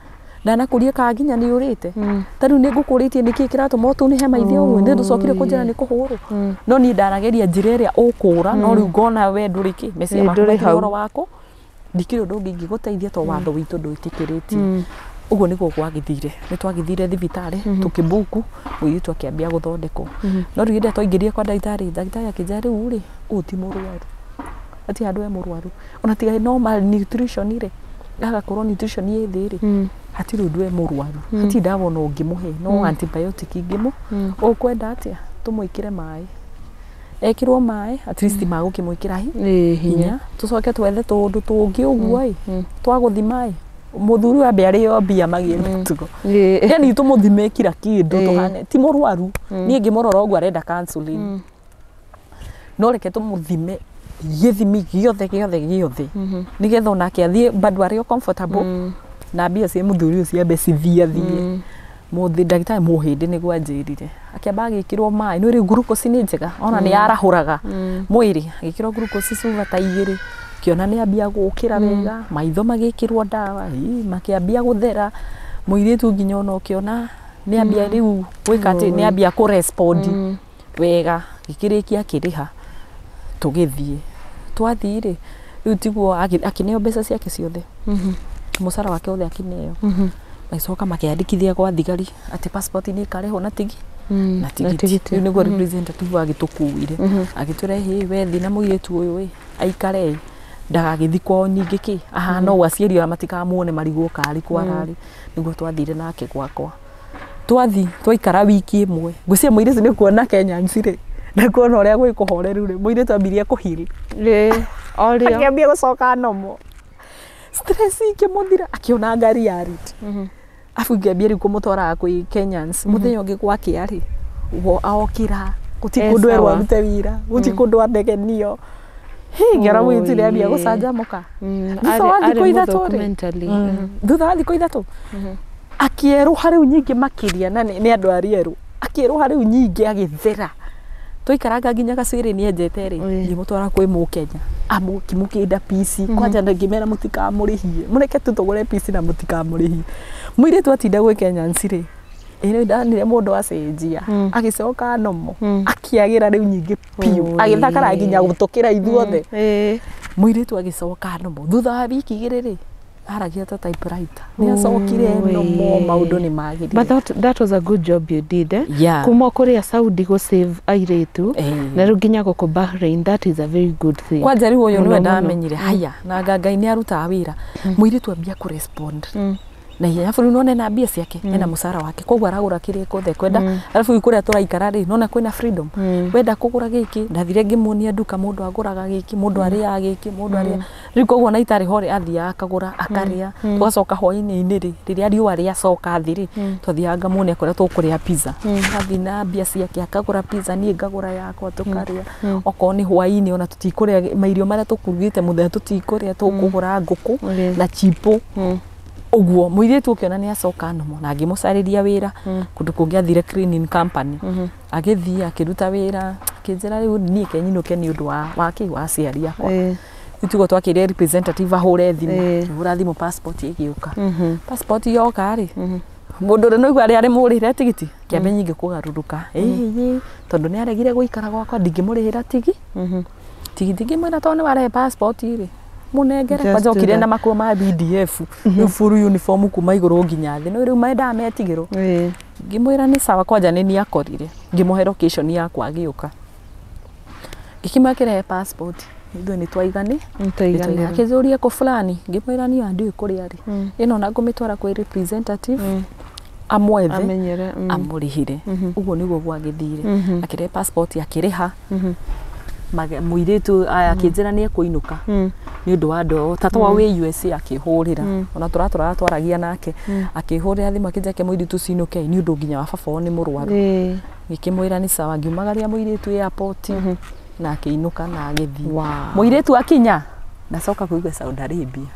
ndanakũria ka nginya nĩ ũrĩte ta rĩu nĩ ngũkũrĩtie nĩkĩ kĩratũma ũtũnihe maithe ũguo nĩ ndũcokire kũnjĩra nĩ kũhũrwo no niĩ ndanageria njĩra ĩrĩa ũkũra no rĩu ngona we ndũrĩ kĩ mecia maku wako ndikĩrĩ ũndũ ũngĩ ingĩgũteithia tondũ watho witũ ndwĩtĩkĩrĩtie uguo nĩguo gwagĩthire nĩ twagĩthire thibitarĩ tũkĩbuku mũirĩtu akĩambia gũthondekwo no rĩu hĩndĩ twaingĩrire kwa ndagĩtarĩ akĩnjĩra rĩu rĩ ũyũ ti mũrwaru ati handũ mũrwaru ona tiga normal nutrition rĩ agakorwo nutrition ĩ thĩ rĩ hatirĩ ũndũ mũrwaru hati ndabona ũngĩmũhe no antibiotic ingĩmũ ũkwenda atĩa tũmwĩkĩre maĩ ekĩrwo maĩ at least magũkĩmwĩkĩra hinya tũcoke twethe tũndũ tũngĩ ũguo twagũthima mũthuri wa mbere yo mbia magĩe tugo yani tũmũthime kira kĩndũ tũhane ti mũrwaru niĩ ngĩmũrora ũguo arenda counseling no reke tũmũthime gĩthimi gĩothe nĩgetha onake athiĩ bado arĩ comfortable na mbia cia mũthuri ũcio ambe cithie mũthĩ ndagĩtarĩ mũhĩndĩ nĩguo anjĩrire akĩamba agĩkĩrwo maĩ no rĩu glucose nĩ njega ona nĩ yarahũraga mwĩrĩ agĩkĩrwo glucose cuba ta 2 kiona nĩ ambia gũkĩra wega maitho magĩkĩrwo ndawa makĩambia gũthera mũirĩtu nginya ona ũkĩona nĩ ambia rĩu gwĩka atĩ nĩ ambia kũrespond wega gĩkĩrĩkia akĩrĩha tũgĩthiĩ twathiĩ rĩu tiguo akĩneo mbeca ciake ciothe mũcara wake wothe akĩneo magĩcoka makĩandĩkithia gwa thigari atĩ passport nĩ ĩkarehwo na tigiti rĩu nĩguo representative agĩtũkuire agĩtwĩra we thiĩ na mũirĩtu ũyũ aikare ndagagĩthi kwao ningĩ kĩ ahana ũũ aciari matikamuone marigwo karĩ kwararĩ nĩguo twathire nake gwakwa twaikara wiki ĩmwe ngwĩciria mũirĩtu nĩ kuona Kenyans rĩ na kuona ũrĩa gwĩ kũhoreru rĩ mũirĩtu ambirie kũhiri akĩambia gũcoka nomo stress ikĩmũthira akĩona ngari ya rit afu ngĩambia rĩu kũmũtwara kwĩ Kenyans mũthenya ũngĩ gwake arĩ okĩra gũtikũndũ erwo arute wĩra gũtikũndũ andegenio ngera mũirĩtu nĩ ambia gũcanjamũka thutha wa thikũ ithatũ akĩerũha rĩu nyingĩ makĩria na nĩ andũ arĩerũ akĩerũha rĩu nyingĩ agĩthera tũikaranga nginya gacwĩrĩ nĩ enjete rĩ ngĩmũtwara kwĩ Mũkenya amũkĩmũkĩnda pici kwanja ngĩmera mũtikamũrĩhie mũreke tu tũgũre pici na mũtikamũrĩhie mũirĩtu atinda gwĩ Kenyans rĩ ĩno ndanire mũndũ acenjia agĩcoka nomo akĩagĩra rĩu nyingĩ piũ agĩthakara nginya gũtũkĩra ithuothe mũirĩtu agĩcoka nomo thutha wa wiki 2 rĩ aragia ta typewriter nĩ acokire nomo maũndũ nĩ magĩrire. But that was a good job you did kuma kũrĩa Saudi go save airĩtu na rĩu nginya gũkũ Bahrain, that is a very good thing. Kwanja rĩu ũyũ nĩwe ndamenyire haya na Ngai nĩ arutaga wĩra mũirĩtu ambia kũrespond na alafu none na mbia ciake ena musara wake koguo aragura kiri kothe kwenda alafu ikuria turaikara ri nona kwina freedom wenda kugura giki ndathire ngimunia nduka mundu aguraga giki mundu aria giki mundu aria ri koguo na itari hore athia akagura akaria tugacoka hwaini ri riria riua ria coka thiri tuthianga munia kuria tukuria pizza athi na mbia ciake akagura pizza ni ngagura yakwa tukaria oko ni hwaini ona tutikuria mairio maria tukurugite muthenya tutikuria tukugura nguku na chipo uguo muiritu ukiona ni acoka no na ngimucariria wira kundu kungi athire cleaning company agithia akiruta wira kinjira riu ni kenyinuke ni undu wa ki wa ciari yakwa itugo twakire representative ahure thimu hura thimu passport igiuka passport yoka ri mundu no igwa ari murihira tigiti kiambe nyingi kugaruruka tondu ni aregire guikara gwakwa ndingimurihira tigiti ngimwira to ni ware passport iri munengere kwajokire na makuo ma BDF no full uniform kuma iguru nginya thi no riu maenda metigiro ngimwira ni sawa kwanja ni akorire ngimuhe location yakwa agiuka ngikimakire passport ithu ni twaigani akizuria ko fulani ngimwira ni andu kuri ari ino na ngumitwara kwa representative amwethe amenyere amurihire uguo niguo gwagithire akire passport akiriha muiritu akinjira ni ekuinuka ni undu wa ndo tata wa we USA akihurira ona turatura twaragia nake akihurira thimu akinja ke muiritu cinuke ni undu nginya wa baba ni murwaru ngikimwira ni sawa ngiumagaria muiritu airport na akiinuka na agithi muiritu akinya ndacoka kuigwa Saudi Arabia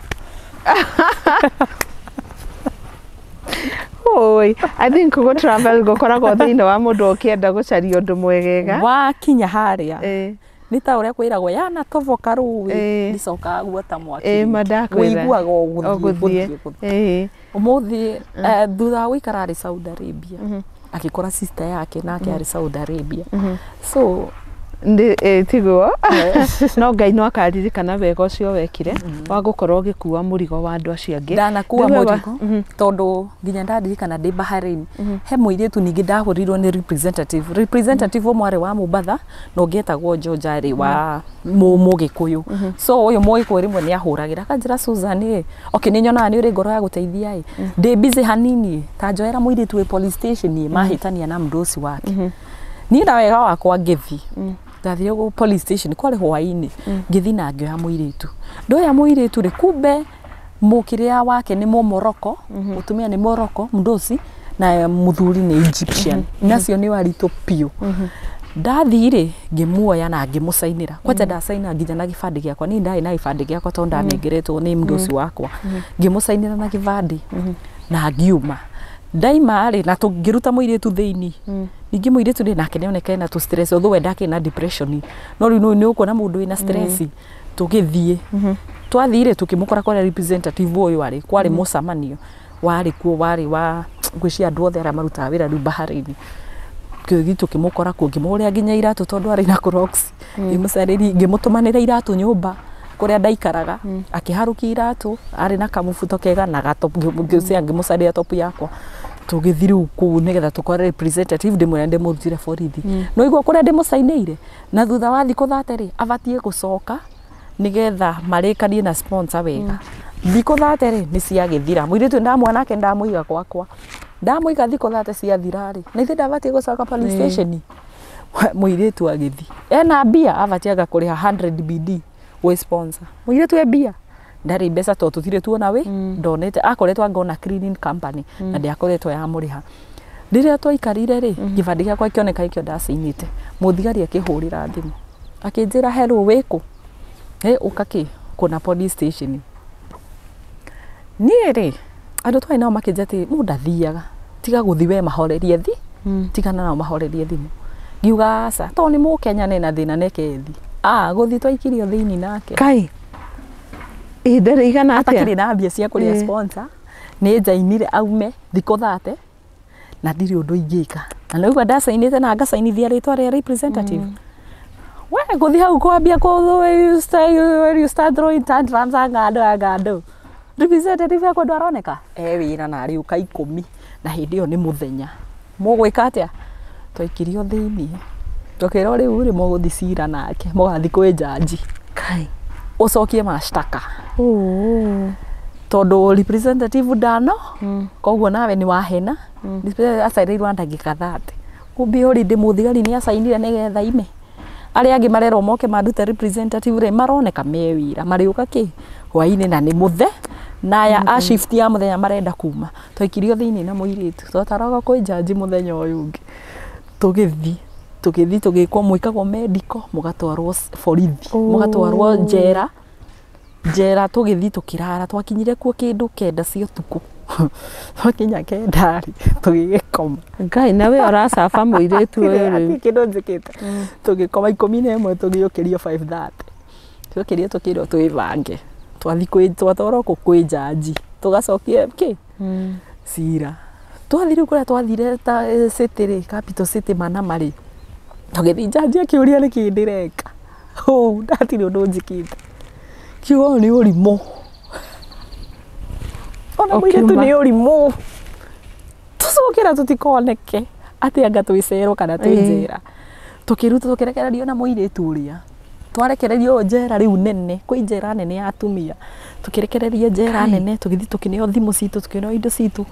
Oi, I think go travel go korago thiini wa mundu ukienda gucaria undu mwegega wa kinya haria ni ta uria kwiragwo yana tovoka ruwi ni coka guota mwaki wiguaga uguthie umuthi thutha guikara ari Saudi Arabia akikora sister yake nake ari Saudi Arabia so tiguo no Ngai no akaririkana wega ucio wekire wa gukorwo gikuwa murigo wa andu acio angi ndanakuwa murigo tondu nginya ndaririkana ndi Bahrain he muiritu ningi ndahurirwo ni representative mware wa Mombasa no ngetagwo George wa mugikuyu so uyu mugikuyu rimwe ni ahuragira kanjira Susan okay ni nyona ni uri ngoro ya guteithia ndi busy hanini ta njoera muiritu we police station mahitania na mdosi wake ni na wega wakwa ngithi ndathire go police station kwari hwaini ngithi na ngioya muiritu ndoya muiritu ri kumbe mukiria wake ni Morocco mutumia ni Morocco mdosi na muthuri ni Egyptian nacio ni waritu pio ndathire ngimuoya na ngimusainira kwanja ndasaina nginya na gibandi giakwa ni ndai na gibandi giakwa to ndanengeretwo ni mdosi wakwa ngimusainira na gibandi na ngiuma daima ari na tungiruta muiritu thiini ningi muiritu ri nake nioneka na tu stress although wenda ke na depression no riu ni uko na mundu ina stress tugithie twathire tukimukora kwa representative uyu ari kwari musamanio wari kuo wari wa ngwicia andu othe ara maruta wira ru Bahrain kigi tukimukora ku ngimuria nginya iratu tondu ari na Crocs ngimucariri ngimutumanira iratu nyumba kuria ndaikaraga akiharuki iratu ari na kamufuto kega na gatop ngiocia ngimucaria top yakwa tugithiru ku nigetha tukore representative ndimwende murutire borithi no igwa kuria ndimucainire na thutha wa thiko thate ri abatie gucoka nigetha marikanie na sponsor wega thiko thate ri ni cia githira muiritu ndamwanake ndamuiga kwakwa ndamuiga thiko thate cia thirari na ithe ndabatie gucoka police station muiritu agithi ena bia abatie agakuriha 100 BD we sponsor muiritu e bia ndari mbeca to tuthire tuona we ndonete akoretwa ngona cleaning company na ndiakoretwa ya muriha ndiria twikarire ri gibandi giakwa kioneka ikio ndacinite muthigari akihurira thimu akinjira hello wiku ukaki kuna police station ni ri andu twai nao makinjati mundathiaga tiga guthi we mahorerie thi tigana nao mahorerie thimu ngiuga sa to ni mukenya ne na thina nekethi guthi twaikirio thiini nake kai ndere igana atia atakiri na mbia cia kuria sponsor ni njainire aume thiko thate na ndiri undu ingika na no igwa ndasainite na ngasainithia ritwa ria representative we guthi hau kwambia ko you start drawing tantrums ngado representative yakwa ndaroneka wira na ari uka 10 na hindi yo ni muthenya mugwika atia twikirio thiini tukiro riu ri muguthi cira nake mugathi kwi jaji kai ucokie mashtaka tondu representative ndano koguo nawe ni wahena acairĩirwo ndagĩka 30 kumbe already mũthigari nĩ acainire nĩgetha ime arĩa angĩ marerwo moke mandute representative rĩ maroneka mewira marĩũka kĩ hwainĩ na nĩ mũthe na aya a shift ya mũthenya marenda kuma twaikirio thĩinĩ na mũirĩtu twataraga kwĩ jaji mũthenya ũyũ ũngĩ tũgĩthi tũgĩkwo mwĩkagwo medical mũgatwarwo borithi mũgatwarwo njera tũgĩthi tũkĩrara twakinyire kuo kĩndũ 9 cia ũtukũ twakinya 9 tũgĩgĩkoma Ngai nawe ũracaba mũirĩtu ũyũ rĩu kĩndũ njĩkĩte tũgĩkoma 11 tũgĩũkĩrio 5:30 twĩkĩrio tũkĩrwo twĩbange twatwarwo kwĩ jaji tũgacokia kĩ cira twathire kũrĩa twathire ta city rĩ capital city Manama rĩ tũgĩthi jaji akĩũria nĩkĩ ndĩreka ndatire ũndũ njĩkĩte kiugo nĩ ũrimũ ona mũirĩtu nĩ ũrimũ tũcokera tũtikoneke atĩ anga twĩcerwo kana twĩnjera tũkĩruta tũkĩrekererio na mũirĩtu ũrĩa twarekererio njera rĩu nene kwĩ njera nene ya atumia tũkĩrekererio njera nene tũgĩthi tũkĩneo thimũ citũ tũkĩneo indo citũ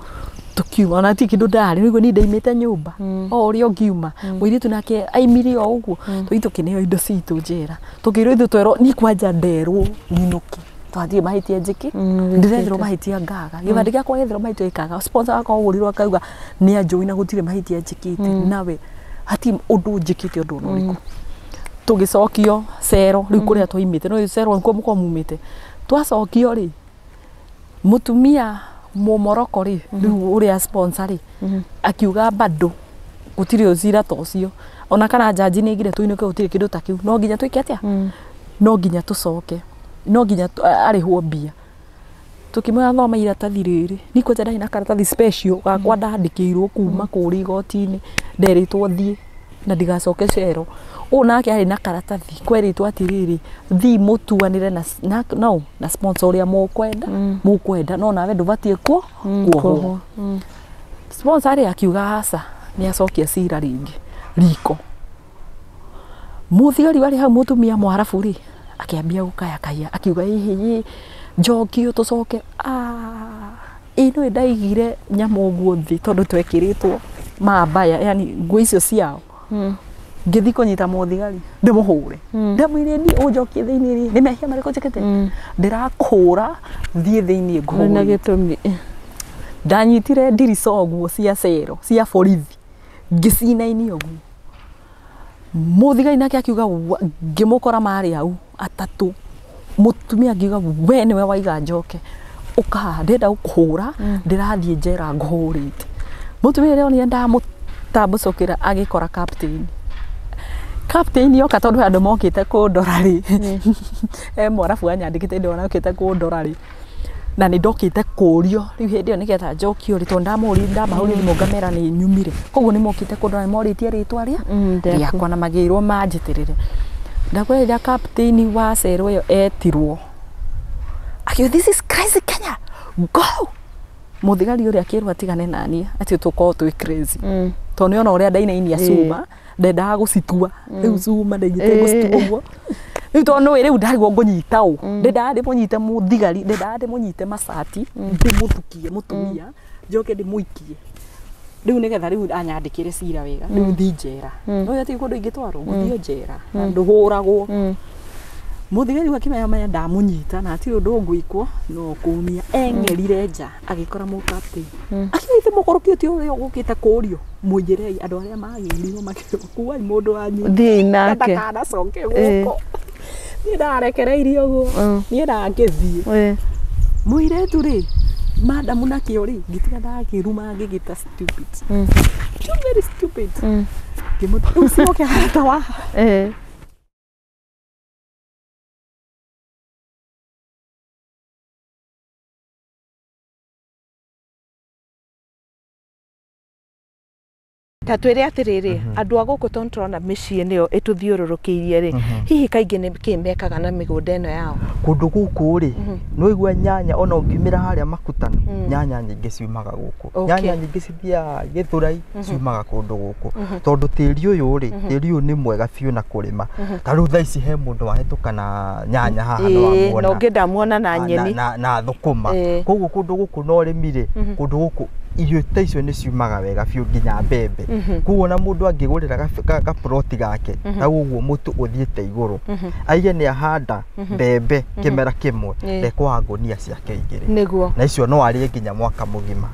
tukiuma na ti kindu ndari niguo ni ndaimite nyumba o uri ongiuma muiritu nake aimire o uguo tuitukine indo citu njera tukirwo ithu twero ni kwanja nderwo ninuki twathie mahitie njiki ndirethirwo mahitia ngaga gibandi giakwa gethirwo mahitia ikaga sponsor akwa ugurirwo akauga ni anjui na gutire mahitia njikite nawe hati undu njikite undu nuriku tugicokio cero riu kuria twaimite no cero nko muko mumite twacokio ri mutumia Momoroko ri riu uria sponsor ri akiuga bado gutire uzira tocio ona kana jaji ni igire tuinuke gutire kindu ta kiu no nginya twike atia no nginya tucoke no nginya arihwo mbia tukimwa thoma iratathi riri niko jada ina karatathi special gakwa ndandikirwo kuma kuri igoti-ini nderitwo thie na ndigacoke cero nake ari na karatathi kweritwo atiriri thi mutuanire na sponsor uria mukwenda no nawe ndubatie kuoho sponsor ari akiuga asa ni acokia cira ringi riko muthigari wari hau mutumia mwarabu ri akiambia gukaya akiuga hihi njokio tucoke ino ndaigire nyamu guo thi tondu twekiritwo mabaya yani nguo icio ciao ngithi kunyita muthigari ndimuhure ndamwire ni unjokie thiini ri ni mehia mariko njekete ndirakura thie thiini nguo na gitumi ndanyitire ndirico guo cia cero cia borithi ngicina-ini oguo muthigari nake akiuga ngimukora mari au atatu mutumia akiuga we niwe waiga njoke uka ndenda gukuhura ndirathie njera nguhurite mutumia leo ni ndamutambucukira agikora captain yoka tondu andu mokite kundora ri mwarabu anyandikite ndona okite kundora ri na ni ndokite kurio riu hindi yo nigetha njokio ri tondu ndamahuri ni mongamera ni nyumire koguo ni mokite kundora moritie ritwa ria riakwa na magirwo manjitirire ndakwenda captain wa cero yo etirwo akio this is crazy Kenya go muthigari uri akirwa atigane nani ati tuko twi crazy tondu ona uria ndainainia cuma ndenda gucitua riu cuma ndanyite gucitua uguo riu tondu riu ndarigwo ngunyita u ndenda ndimunyite muthigari ndenda ndimunyite macati ndimuthukie mutumia njoke ndimuikie riu nigetha riu anyandikire cira wega riu thi njera no ati kundu ingitwarwo nguthio njera na nduhuragwo muthigari wakimenya maya ndamunyita na ati undu ngwikwo no kumia engerire nja agikora mu captain akiite mukoroki ti uria gukite kurio muinjirei andu aria magirirwo makikuwa mundu wanyu thi nake kana coke guko ni ndarekereirio guo ni ndangithie muiretu ri madam nakio ri ngitiga ndakiruma ngigita stupid very stupid kimutu usioke hata wa ta twire atiriri andu a guku tontrona micii niyo ituthiururukiirie ri hihi kaingi ni kimekaga na migunda eno yao kundu guku ri no igwa nyanya ona ungimira haria makutano nyanya nyingi ciumaga guku nyanya nyingi cithia Githurai ciumaga kundu guku tondu tiri uyu ri tiri uyu ni mwega biu na kurima ta riu thaici he mundu wahetukana nyanya haha no amwona no ngindamuona na nyeni na thukuma koguo kundu guku no rimire kundu guku irio ta icio ni ciumaga wega biu nginya mbembe koguo na mundu angigurira ga plot gake ta uguo mutu uthiete iguru aige ni ahanda mbembe kimera kimwe ndekwa ngonia ciake igiri niguo na icio no arie nginya mwaka mugima